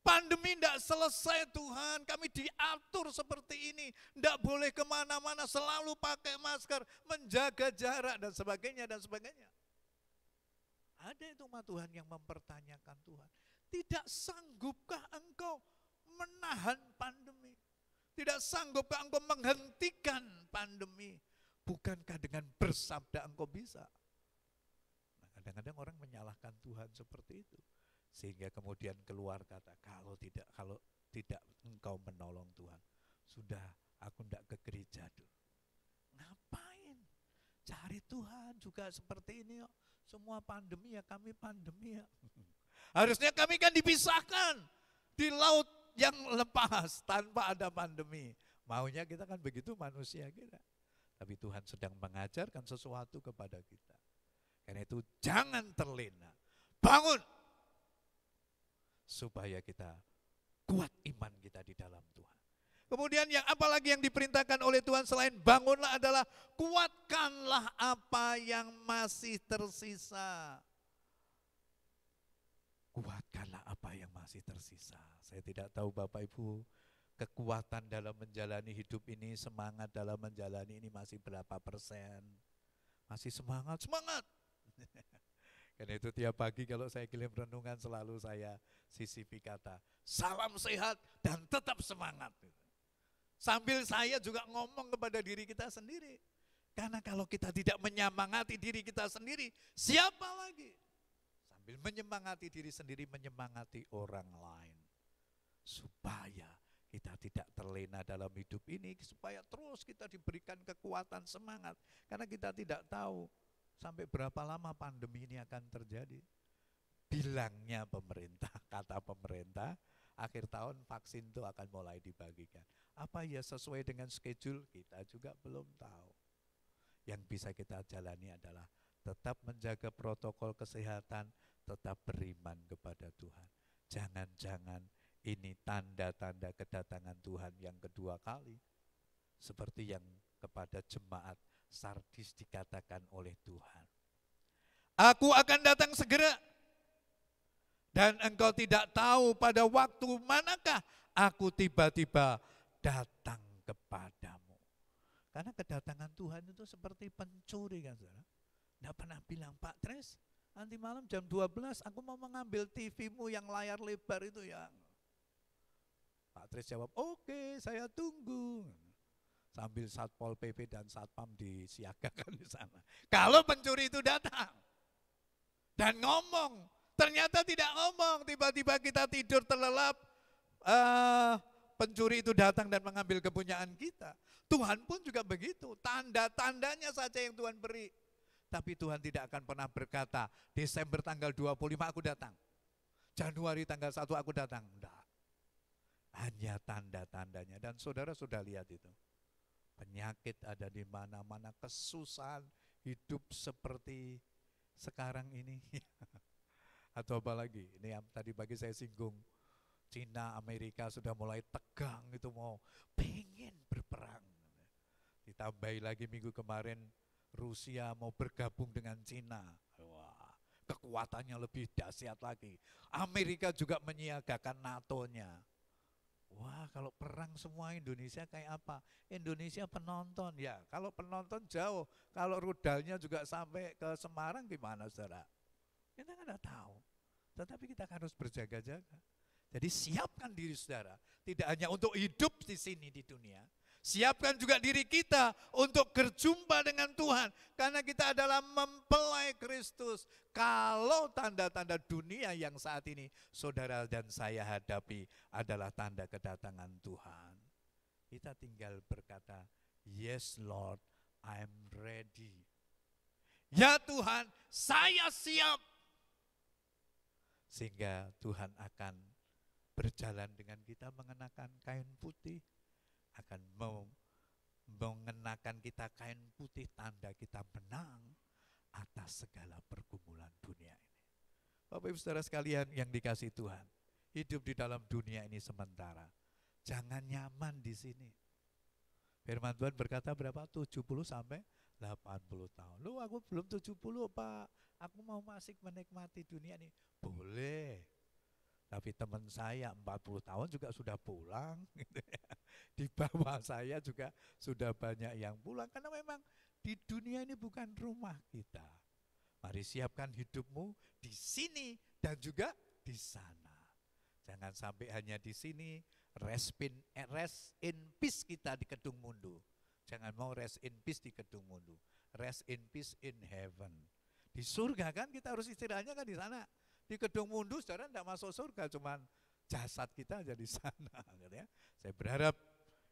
Pandemi tidak selesai Tuhan, kami diatur seperti ini. Tidak boleh kemana-mana, selalu pakai masker, menjaga jarak dan sebagainya dan sebagainya. Ada itu umat Tuhan yang mempertanyakan Tuhan. Tidak sanggupkah engkau menahan pandemi? Tidak sanggupkah engkau menghentikan pandemi? Bukankah dengan bersabda engkau bisa? Nah, kadang-kadang orang menyalahkan Tuhan seperti itu. Sehingga kemudian keluar kata, kalau tidak engkau menolong Tuhan, sudah aku tidak ke gereja dulu. Ngapain? Cari Tuhan juga seperti ini kok. Semua pandemi ya kami pandemi ya. Harusnya kami kan dipisahkan di laut yang lepas tanpa ada pandemi. Maunya kita kan begitu manusia kita. Tapi Tuhan sedang mengajarkan sesuatu kepada kita. Karena itu jangan terlena. Bangun. Supaya kita kuat iman kita di dalam Tuhan. Kemudian yang apalagi yang diperintahkan oleh Tuhan selain bangunlah adalah kuatkanlah apa yang masih tersisa. Kuatkanlah apa yang masih tersisa. Saya tidak tahu Bapak Ibu, kekuatan dalam menjalani hidup ini, semangat dalam menjalani ini masih berapa persen? Masih semangat, semangat. Karena itu tiap pagi kalau saya kirim renungan selalu saya sisipi kata, salam sehat dan tetap semangat. Sambil saya juga ngomong kepada diri kita sendiri. Karena kalau kita tidak menyemangati diri kita sendiri, siapa lagi? Sambil menyemangati diri sendiri, menyemangati orang lain. Supaya kita tidak terlena dalam hidup ini, supaya terus kita diberikan kekuatan semangat. Karena kita tidak tahu sampai berapa lama pandemi ini akan terjadi. Bilangnya pemerintah, kata pemerintah, akhir tahun vaksin itu akan mulai dibagikan. Apa ya sesuai dengan schedule, kita juga belum tahu. Yang bisa kita jalani adalah tetap menjaga protokol kesehatan, tetap beriman kepada Tuhan. Jangan-jangan ini tanda-tanda kedatangan Tuhan yang kedua kali. Seperti yang kepada jemaat Sardis dikatakan oleh Tuhan. Aku akan datang segera. Dan engkau tidak tahu pada waktu manakah aku tiba-tiba datang kepadamu. Karena kedatangan Tuhan itu seperti pencuri kan saudara. Tidak pernah bilang, Pak Tres, nanti malam jam 12 aku mau mengambil TV-mu yang layar lebar itu ya. Pak Tres jawab, oke, saya tunggu. Sambil Satpol PP dan Satpam disiagakan di sana. Kalau pencuri itu datang dan ngomong, ternyata tidak ngomong, tiba-tiba kita tidur terlelap, pencuri itu datang dan mengambil kepunyaan kita. Tuhan pun juga begitu, tanda-tandanya saja yang Tuhan beri. Tapi Tuhan tidak akan pernah berkata, Desember tanggal 25 aku datang, Januari tanggal 1 aku datang. Enggak. Hanya tanda-tandanya, dan saudara sudah lihat itu. Penyakit ada di mana-mana, kesusahan hidup seperti sekarang ini. Atau apa lagi, ini yang tadi pagi saya singgung, Cina, Amerika sudah mulai tegang itu mau pengen berperang. Ditambahi lagi minggu kemarin Rusia mau bergabung dengan Cina. Wah, kekuatannya lebih dahsyat lagi. Amerika juga menyiagakan NATO-nya. Wah, kalau perang semua Indonesia kayak apa? Indonesia penonton ya. Kalau penonton jauh, kalau rudalnya juga sampai ke Semarang gimana saudara? Kita nggak tahu. Tetapi kita harus berjaga-jaga. Jadi siapkan diri saudara, tidak hanya untuk hidup di sini di dunia, siapkan juga diri kita untuk berjumpa dengan Tuhan. Karena kita adalah mempelai Kristus. Kalau tanda-tanda dunia yang saat ini saudara dan saya hadapi adalah tanda kedatangan Tuhan, kita tinggal berkata, yes Lord, I'm ready. Ya Tuhan, saya siap. Sehingga Tuhan akan berjalan dengan kita mengenakan kain putih, akan mengenakan kita kain putih, tanda kita menang atas segala pergumulan dunia ini. Bapak Ibu Saudara sekalian yang dikasihi Tuhan, hidup di dalam dunia ini sementara. Jangan nyaman di sini. Firman Tuhan berkata berapa? 70 sampai 80 tahun. Lu aku belum 70 Pak, aku mau masih menikmati dunia ini. Boleh. Tapi teman saya 40 tahun juga sudah pulang. Di bawah saya juga sudah banyak yang pulang. Karena memang di dunia ini bukan rumah kita. Mari siapkan hidupmu di sini dan juga di sana. Jangan sampai hanya di sini, rest in peace kita di Kedung Mundu. Jangan mau rest in peace di Kedung Mundu. Rest in peace in heaven. Di surga kan kita harus istirahatnya kan di sana. Di Kedung Mundu saudara tidak masuk surga, cuman jasad kita aja di sana. Saya berharap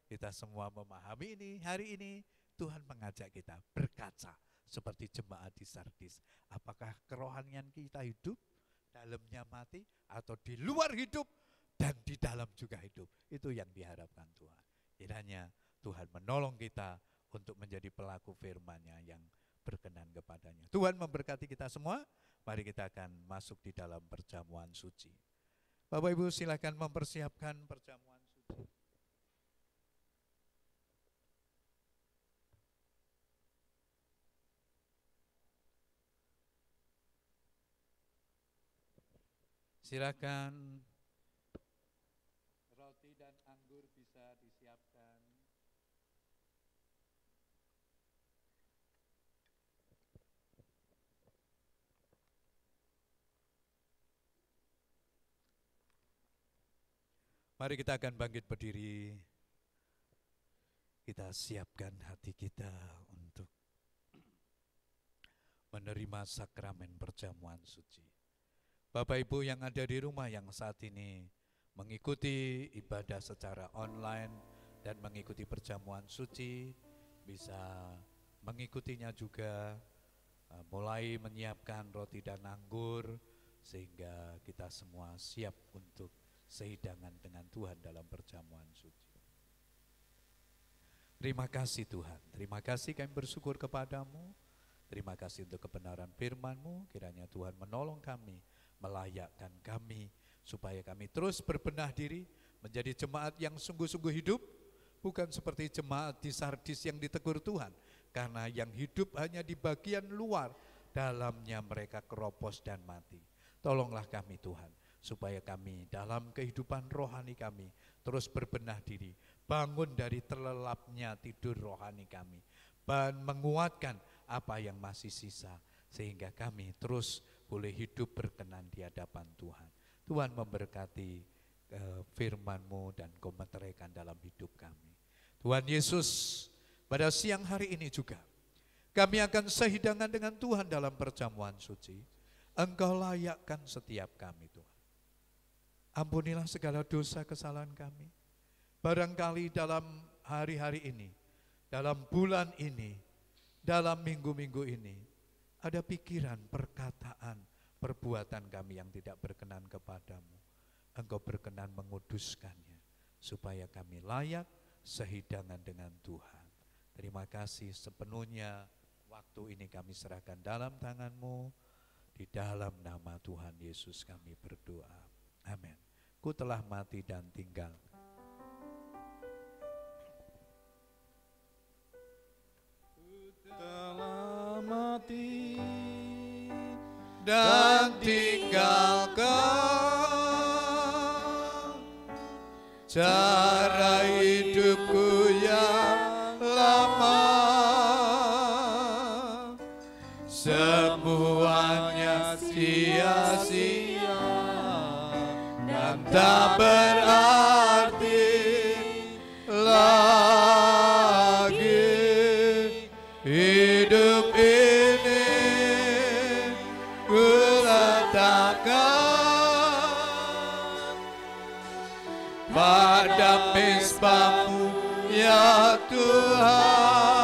kita semua memahami ini. Hari ini Tuhan mengajak kita berkaca seperti jemaat di Sardis. Apakah kerohanian kita hidup, dalamnya mati, atau di luar hidup dan di dalam juga hidup. Itu yang diharapkan Tuhan. Kiranya Tuhan menolong kita untuk menjadi pelaku firman-Nya yang berkenan kepadanya. Tuhan memberkati kita semua. Mari kita akan masuk di dalam perjamuan suci. Bapak Ibu silakan mempersiapkan perjamuan suci. Silakan roti dan anggur bisa disiapkan. Mari kita akan bangkit berdiri. Kita siapkan hati kita untuk menerima sakramen perjamuan suci. Bapak Ibu yang ada di rumah yang saat ini mengikuti ibadah secara online dan mengikuti perjamuan suci, bisa mengikutinya juga, mulai menyiapkan roti dan anggur, sehingga kita semua siap untuk sehidangan dengan Tuhan dalam perjamuan suci. Terima kasih Tuhan, terima kasih kami bersyukur kepadamu, terima kasih untuk kebenaran firman-Mu. Kiranya Tuhan menolong kami, melayakkan kami, supaya kami terus berbenah diri menjadi jemaat yang sungguh-sungguh hidup, bukan seperti jemaat di Sardis yang ditegur Tuhan, karena yang hidup hanya di bagian luar, dalamnya mereka keropos dan mati. Tolonglah kami Tuhan, supaya kami dalam kehidupan rohani kami terus berbenah diri, bangun dari terlelapnya tidur rohani kami, dan menguatkan apa yang masih sisa, sehingga kami terus boleh hidup berkenan di hadapan Tuhan. Tuhan memberkati firman-Mu dan Kau-meteraikan dalam hidup kami. Tuhan Yesus, pada siang hari ini juga kami akan sehidangan dengan Tuhan dalam perjamuan suci. Engkau layakkan setiap kami Tuhan. Ampunilah segala dosa kesalahan kami. Barangkali dalam hari-hari ini, dalam bulan ini, dalam minggu-minggu ini, ada pikiran, perkataan, perbuatan kami yang tidak berkenan kepadamu. Engkau berkenan menguduskannya, supaya kami layak sehidangan dengan Tuhan. Terima kasih sepenuhnya waktu ini kami serahkan dalam tangan-Mu. Di dalam nama Tuhan Yesus kami berdoa. Amin. Ku telah mati dan tinggal. Ku telah mati dan tinggalkan cara hidupku yang lama, semuanya sia-sia dan tak berarti lagi. Hidup ini ku letakkan pada mezbah-Mu ya Tuhan.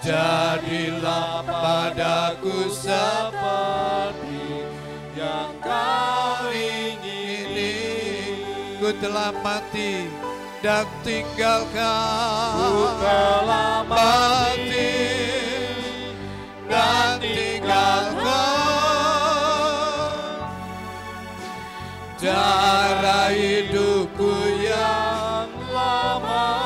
Jadi telah mati dan tinggalkan. Ku telah mati dan tinggalkan cara hidupku yang lama.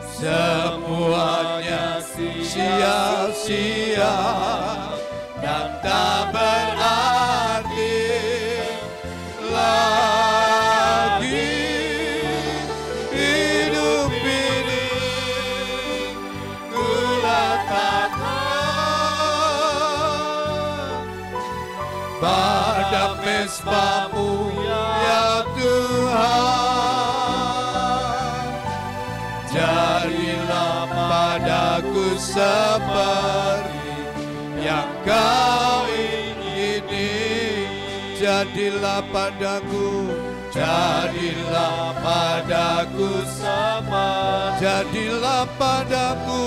Semuanya sia-sia dan tak berarti lagi. Hidup ini ku letakkan pada mezbah-Mu ya Tuhan. Jadilah padaku seperti yang Kau ingini. Jadilah padaku, jadilah padaku seperti. Jadilah padaku,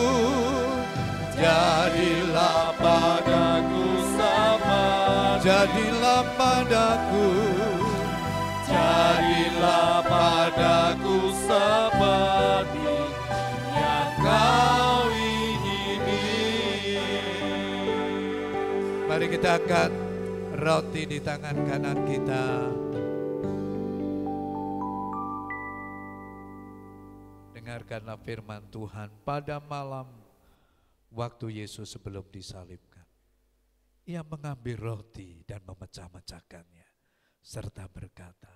jadilah padaku seperti. Jadilah padaku, jadilah padaku seperti yang Kau ingini. Mari kita angkat roti di tangan kanan kita. Dengarkanlah firman Tuhan pada malam waktu Yesus sebelum disalibkan. Ia mengambil roti dan memecah-mecahkannya serta berkata,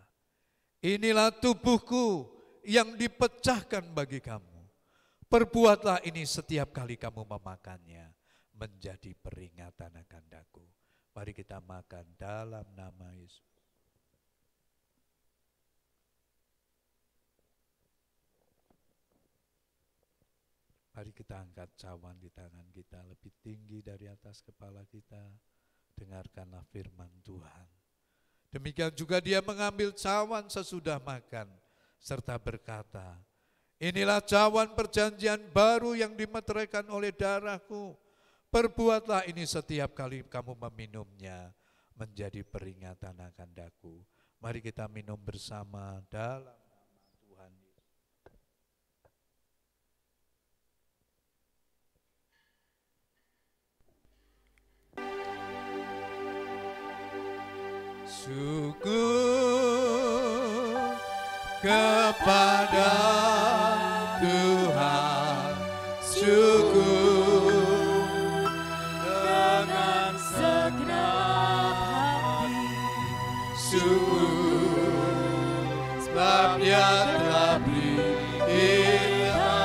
"Inilah tubuhku yang dipecahkan bagi kamu. Perbuatlah ini setiap kali kamu memakannya menjadi peringatan akan Aku." Mari kita makan dalam nama Yesus. Mari kita angkat cawan di tangan kita lebih tinggi dari atas kepala kita. Dengarkanlah firman Tuhan. Demikian juga dia mengambil cawan sesudah makan serta berkata, "Inilah cawan perjanjian baru yang dimeteraikan oleh darahku. Perbuatlah ini setiap kali kamu meminumnya menjadi peringatan akan Aku." Mari kita minum bersama dalam nama Tuhan Yesus. Syukur kepada Tuhan, syukur dengan segenap hati, syukur sebab Dia telah beri kita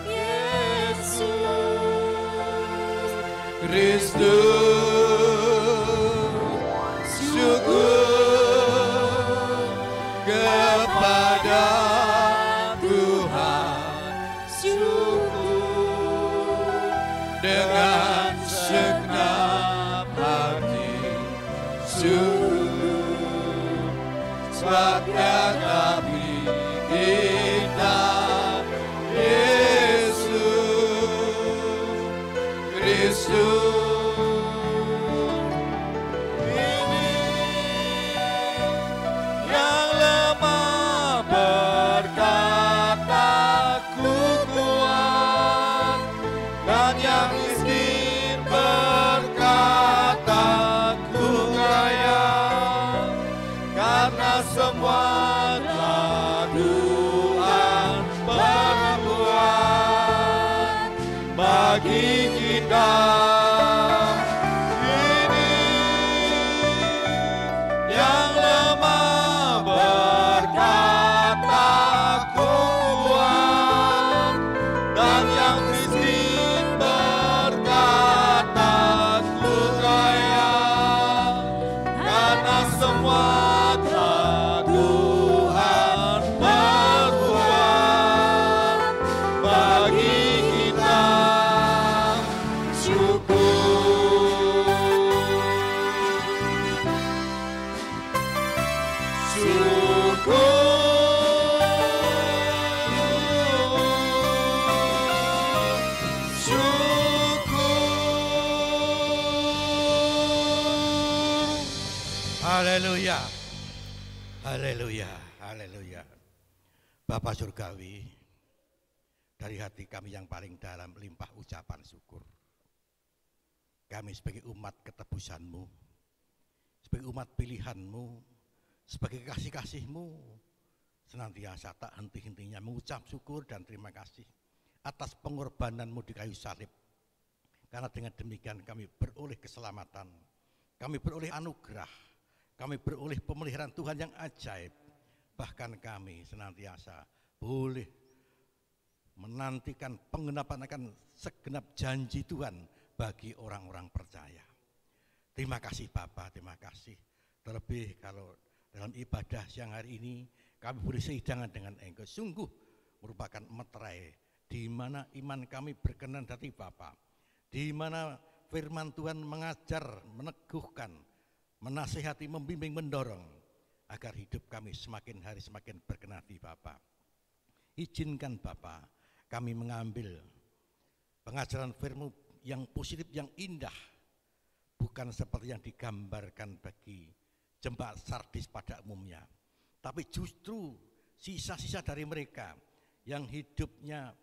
Yesus Kristus. Syukur kepada Tuhan, syukur dengan segenap hati, syukur sebab Dia telah beri kita Yesus Kristus. Semua telah Tuhan perbuat bagi kita. Ini yang lemah berkata ku kuat, dan yang miskin berkata ku kaya, karena semua Haleluya. Haleluya, haleluya. Bapa Surgawi, dari hati kami yang paling dalam limpah ucapan syukur. Kami sebagai umat ketebusan-Mu, sebagai umat pilihan-Mu, sebagai kasih-kasih-Mu, senantiasa tak henti-hentinya mengucap syukur dan terima kasih atas pengorbanan-Mu di kayu salib. Karena dengan demikian kami beroleh keselamatan, kami beroleh anugerah, kami beroleh pemeliharaan Tuhan yang ajaib. Bahkan kami senantiasa boleh menantikan penggenapan akan segenap janji Tuhan bagi orang-orang percaya. Terima kasih Bapa, terima kasih. Terlebih kalau dalam ibadah siang hari ini kami boleh seidangan dengan Engkau, sungguh merupakan meterai di mana iman kami berkenan dari Bapa, di mana firman Tuhan mengajar, meneguhkan, menasihati, membimbing, mendorong agar hidup kami semakin hari semakin berkenan di Bapa. Izinkan Bapa kami mengambil pengajaran firman yang positif, yang indah, bukan seperti yang digambarkan bagi jemaat Sardis pada umumnya, tapi justru sisa-sisa dari mereka yang hidupnya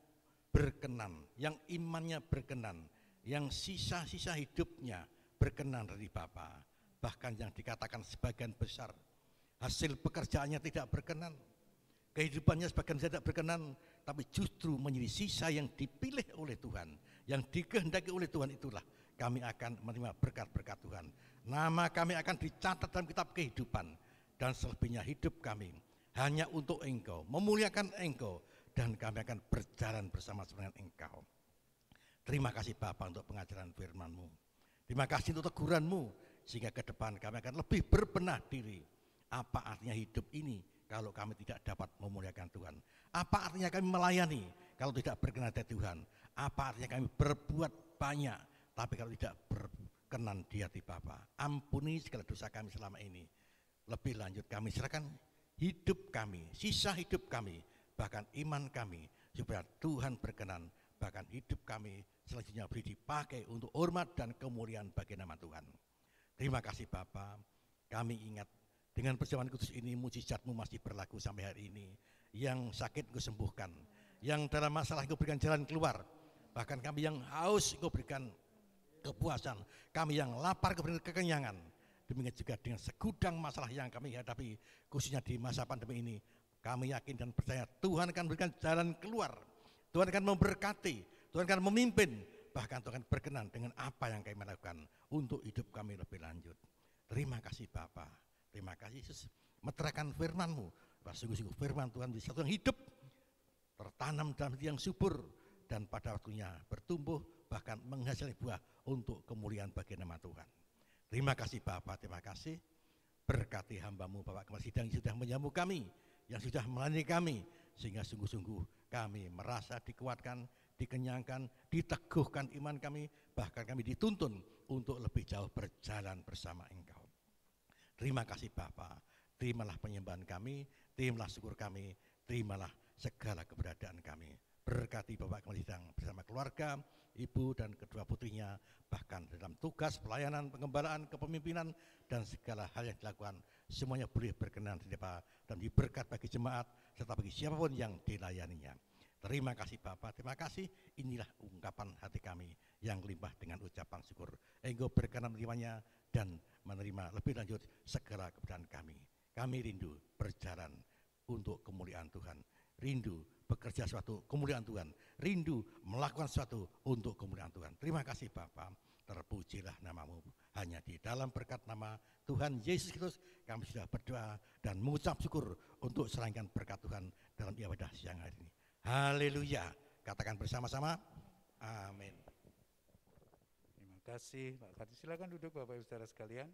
berkenan, yang imannya berkenan, yang sisa-sisa hidupnya berkenan dari Bapa. Bahkan yang dikatakan sebagian besar hasil pekerjaannya tidak berkenan, kehidupannya sebagian tidak berkenan, tapi justru menjadi sisa yang dipilih oleh Tuhan, yang dikehendaki oleh Tuhan, itulah kami akan menerima berkat-berkat Tuhan. Nama kami akan dicatat dalam kitab kehidupan, dan selebihnya hidup kami hanya untuk Engkau, memuliakan Engkau, dan kami akan berjalan bersama-sama dengan Engkau. Terima kasih Bapa untuk pengajaran firman-Mu. Terima kasih untuk teguran-Mu, sehingga ke depan kami akan lebih berbenah diri. Apa artinya hidup ini kalau kami tidak dapat memuliakan Tuhan? Apa artinya kami melayani kalau tidak berkenan dari Tuhan? Apa artinya kami berbuat banyak tapi kalau tidak berkenan di hati Bapa? Ampuni segala dosa kami selama ini. Lebih lanjut kami serahkan hidup kami, sisa hidup kami, bahkan iman kami, supaya Tuhan berkenan. Bahkan hidup kami selanjutnya boleh dipakai untuk hormat dan kemuliaan bagi nama Tuhan. Terima kasih Bapa. Kami ingat dengan perjamuan kudus ini mujizat-Mu masih berlaku sampai hari ini. Yang sakit Engkau sembuhkan, yang dalam masalah Engkau berikan jalan keluar. Bahkan kami yang haus Engkau berikan kepuasan, kami yang lapar Engkau berikan kekenyangan. Demikian juga dengan segudang masalah yang kami hadapi, khususnya di masa pandemi ini, kami yakin dan percaya Tuhan akan berikan jalan keluar. Tuhan akan memberkati, Tuhan akan memimpin, bahkan Tuhan akan berkenan dengan apa yang kami lakukan untuk hidup kami lebih lanjut. Terima kasih Bapa, terima kasih Yesus. Meteraikan firman-Mu, sungguh-sungguh firman Tuhan bisa yang hidup, tertanam dalam hati yang subur, dan pada waktunya bertumbuh, bahkan menghasilkan buah untuk kemuliaan bagi nama Tuhan. Terima kasih Bapa, terima kasih. Berkati hamba-Mu Bapak Kepala Sidang yang sudah menyambut kami, yang sudah melayani kami, sehingga sungguh-sungguh kami merasa dikuatkan, dikenyangkan, diteguhkan iman kami, bahkan kami dituntun untuk lebih jauh berjalan bersama Engkau. Terima kasih Bapa, terimalah penyembahan kami, terimalah syukur kami, terimalah segala keberadaan kami. Berkati Bapak Kepala Sidang bersama keluarga, ibu dan kedua putrinya, bahkan dalam tugas pelayanan, pengembalaan, kepemimpinan, dan segala hal yang dilakukan, semuanya boleh berkenan di Bapak dan diberkat bagi jemaat, serta bagi siapapun yang dilayaninya. Terima kasih Bapak, terima kasih. Inilah ungkapan hati kami yang limpah dengan ucapan syukur. Engkau berkenan menerimanya dan menerima lebih lanjut segala keberadaan kami. Kami rindu berjalan untuk kemuliaan Tuhan, rindu bekerja suatu kemuliaan Tuhan, rindu melakukan sesuatu untuk kemuliaan Tuhan. Terima kasih Bapa, terpujilah nama-Mu. Hanya di dalam berkat nama Tuhan Yesus Kristus kami sudah berdoa dan mengucap syukur untuk selangkah berkat Tuhan dalam ibadah siang hari ini. Haleluya. Katakan bersama-sama, amin. Terima kasih Pak Kardi. Silakan duduk Bapak Ibu Saudara sekalian.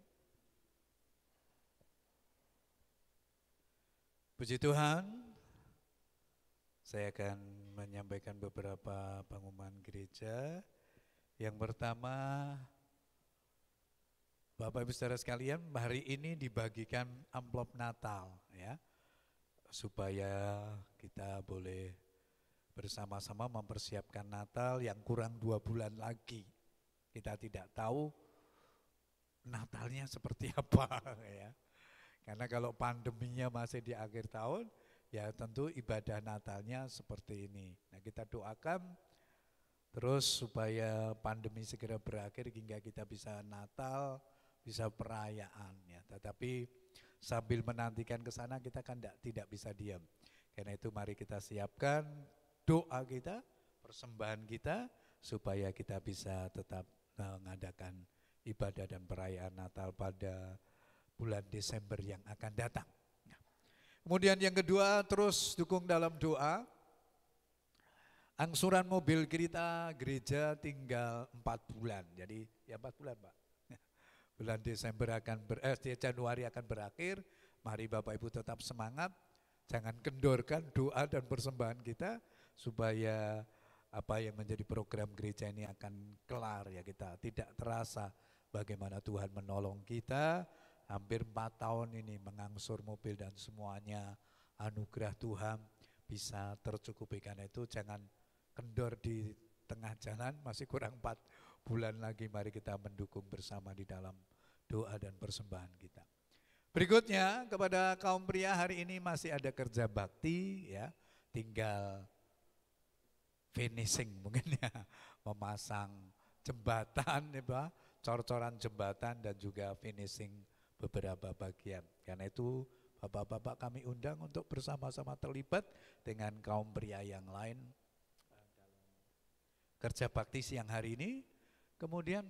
Puji Tuhan, saya akan menyampaikan beberapa pengumuman gereja. Yang pertama, Bapak Ibu Saudara sekalian, hari ini dibagikan amplop Natal ya, supaya kita boleh bersama-sama mempersiapkan Natal yang kurang 2 bulan lagi. Kita tidak tahu Natalnya seperti apa ya. Karena kalau pandeminya masih di akhir tahun, ya tentu ibadah Natalnya seperti ini. Nah, kita doakan terus supaya pandemi segera berakhir hingga kita bisa Natal, bisa perayaan ya. Tetapi sambil menantikan ke sana kita kan tidak bisa diam. Karena itu mari kita siapkan doa kita, persembahan kita supaya kita bisa tetap mengadakan ibadah dan perayaan Natal pada bulan Desember yang akan datang. Kemudian yang kedua, terus dukung dalam doa. Angsuran mobil kita gereja tinggal 4 bulan. Jadi ya 4 bulan Pak. Bulan Desember Januari akan berakhir. Mari Bapak Ibu tetap semangat. Jangan kendorkan doa dan persembahan kita supaya apa yang menjadi program gereja ini akan kelar ya, kita tidak terasa bagaimana Tuhan menolong kita. Hampir 4 tahun ini mengangsur mobil dan semuanya anugerah Tuhan bisa tercukupi. Karena itu jangan kendor di tengah jalan, masih kurang 4 bulan lagi, mari kita mendukung bersama di dalam doa dan persembahan kita. Berikutnya kepada kaum pria hari ini masih ada kerja bakti ya, tinggal finishing mungkin ya, memasang jembatan ya Pak, cor-coran jembatan dan juga finishing beberapa bagian. Karena itu Bapak-bapak kami undang untuk bersama-sama terlibat dengan kaum pria yang lain kerja bakti siang hari ini. Kemudian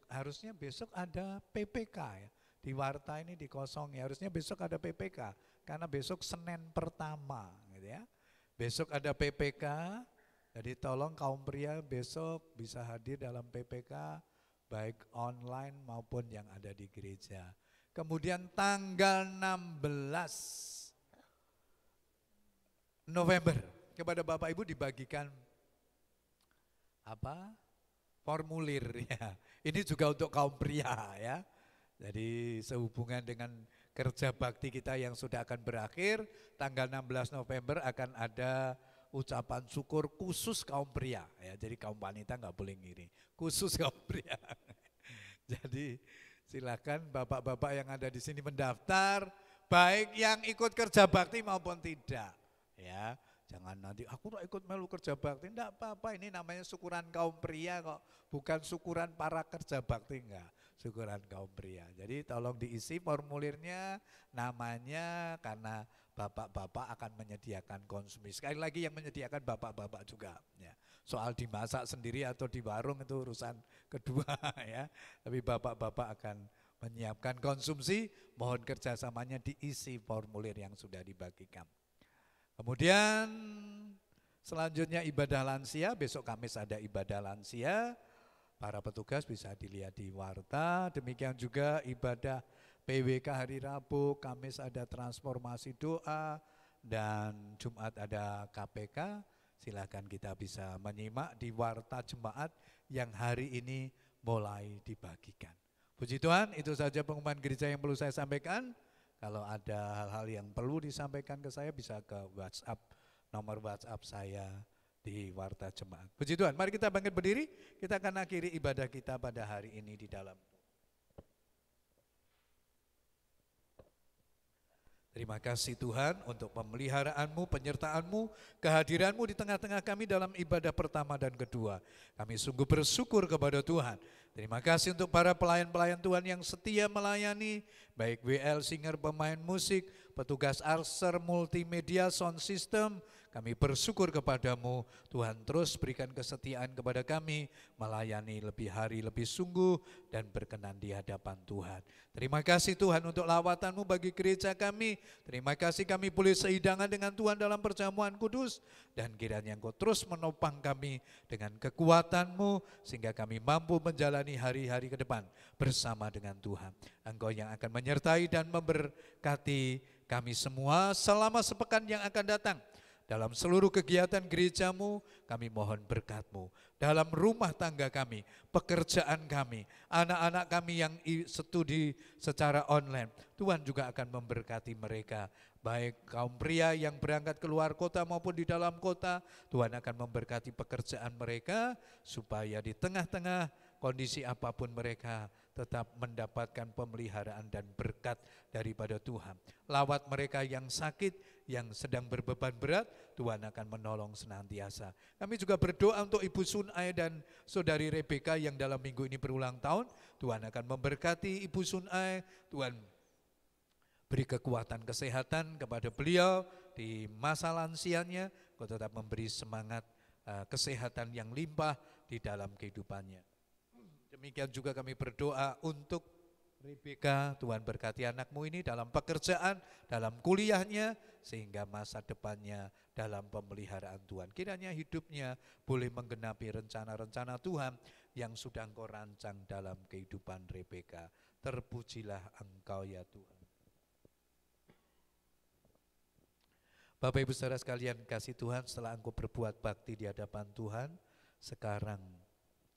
harusnya besok ada PPK ya. Di Warta ini di kosong ya, harusnya besok ada PPK karena besok Senin pertama gitu ya. Besok ada PPK, jadi tolong kaum pria besok bisa hadir dalam PPK baik online maupun yang ada di gereja. Kemudian tanggal 16 November kepada Bapak Ibu dibagikan formulir ya. Ini juga untuk kaum pria ya. Jadi sehubungan dengan kerja bakti kita yang sudah akan berakhir, tanggal 16 November akan ada ucapan syukur khusus kaum pria ya. Jadi kaum wanita nggak boleh ngiri, khusus kaum pria. Jadi silakan bapak-bapak yang ada di sini mendaftar, baik yang ikut kerja bakti maupun tidak ya. Jangan nanti aku tak ikut melu kerja bakti, enggak apa-apa, ini namanya syukuran kaum pria kok, bukan syukuran para kerja bakti, enggak, syukuran kaum pria. Jadi tolong diisi formulirnya, namanya, karena bapak-bapak akan menyediakan konsumsi. Sekali lagi yang menyediakan bapak-bapak juga ya. Soal dimasak sendiri atau di warung itu urusan kedua ya. Tapi bapak-bapak akan menyiapkan konsumsi, mohon kerjasamanya diisi formulir yang sudah dibagikan. Kemudian selanjutnya ibadah lansia, besok Kamis ada ibadah lansia, para petugas bisa dilihat di Warta. Demikian juga ibadah PWK hari Rabu, Kamis ada transformasi doa, dan Jumat ada KPK. Silakan kita bisa menyimak di Warta Jemaat yang hari ini mulai dibagikan. Puji Tuhan, itu saja pengumuman gereja yang perlu saya sampaikan. Kalau ada hal-hal yang perlu disampaikan ke saya bisa ke WhatsApp, nomor WhatsApp saya di Warta Jemaat. Puji Tuhan, mari kita bangkit berdiri, kita akan akhiri ibadah kita pada hari ini di dalam. Terima kasih Tuhan untuk pemeliharaanmu, penyertaanmu, kehadiranmu di tengah-tengah kami dalam ibadah pertama dan kedua. Kami sungguh bersyukur kepada Tuhan. Terima kasih untuk para pelayan-pelayan Tuhan yang setia melayani, baik WL, singer, pemain musik, petugas arser, multimedia, sound system. Kami bersyukur kepadamu, Tuhan terus berikan kesetiaan kepada kami, melayani lebih hari lebih sungguh dan berkenan di hadapan Tuhan. Terima kasih Tuhan untuk lawatanmu bagi gereja kami. Terima kasih kami boleh seidangan dengan Tuhan dalam perjamuan kudus. Dan kiranya Engkau terus menopang kami dengan kekuatanmu, sehingga kami mampu menjalani hari-hari ke depan bersama dengan Tuhan. Engkau yang akan menyertai dan memberkati kami semua selama sepekan yang akan datang. Dalam seluruh kegiatan gerejamu, kami mohon berkat-Mu. Dalam rumah tangga kami, pekerjaan kami, anak-anak kami yang studi secara online, Tuhan juga akan memberkati mereka. Baik kaum pria yang berangkat keluar kota maupun di dalam kota, Tuhan akan memberkati pekerjaan mereka, supaya di tengah-tengah kondisi apapun mereka tetap mendapatkan pemeliharaan dan berkat daripada Tuhan. Lawat mereka yang sakit, yang sedang berbeban berat, Tuhan akan menolong senantiasa. Kami juga berdoa untuk Ibu Sunai dan Saudari Rebeka yang dalam minggu ini berulang tahun. Tuhan akan memberkati Ibu Sunai, Tuhan beri kekuatan kesehatan kepada beliau di masa lansianya, Kau tetap memberi semangat kesehatan yang limpah di dalam kehidupannya. Demikian juga kami berdoa untuk Rebeka, Tuhan berkati anakmu ini dalam pekerjaan, dalam kuliahnya, sehingga masa depannya dalam pemeliharaan Tuhan. Kiranya hidupnya boleh menggenapi rencana-rencana Tuhan yang sudah Engkau rancang dalam kehidupan Rebeka. Terpujilah Engkau ya Tuhan. Bapak Ibu Saudara sekalian, kasih Tuhan, setelah Engkau berbuat bakti di hadapan Tuhan, sekarang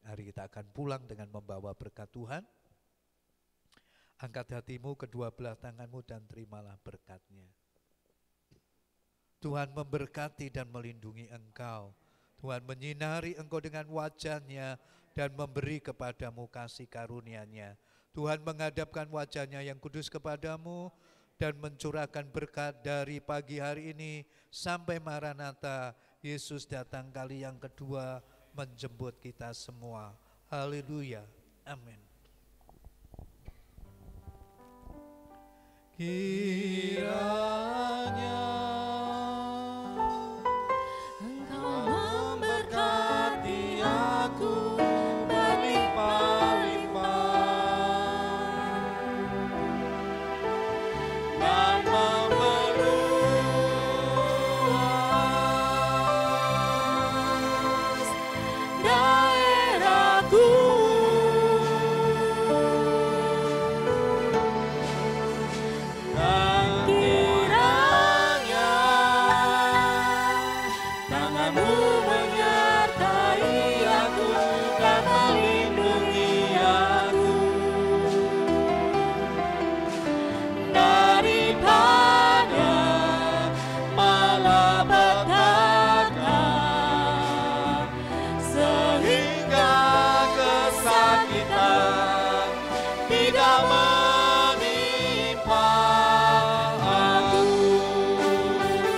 hari kita akan pulang dengan membawa berkat Tuhan. Angkat hatimu, kedua belah tanganmu dan terimalah berkatnya. Tuhan memberkati dan melindungi engkau. Tuhan menyinari engkau dengan wajahnya dan memberi kepadamu kasih karunia-Nya. Tuhan menghadapkan wajahnya yang kudus kepadamu dan mencurahkan berkat dari pagi hari ini sampai Maranatha. Yesus datang kali yang kedua menjemput kita semua. Haleluya. Amin. Kiranya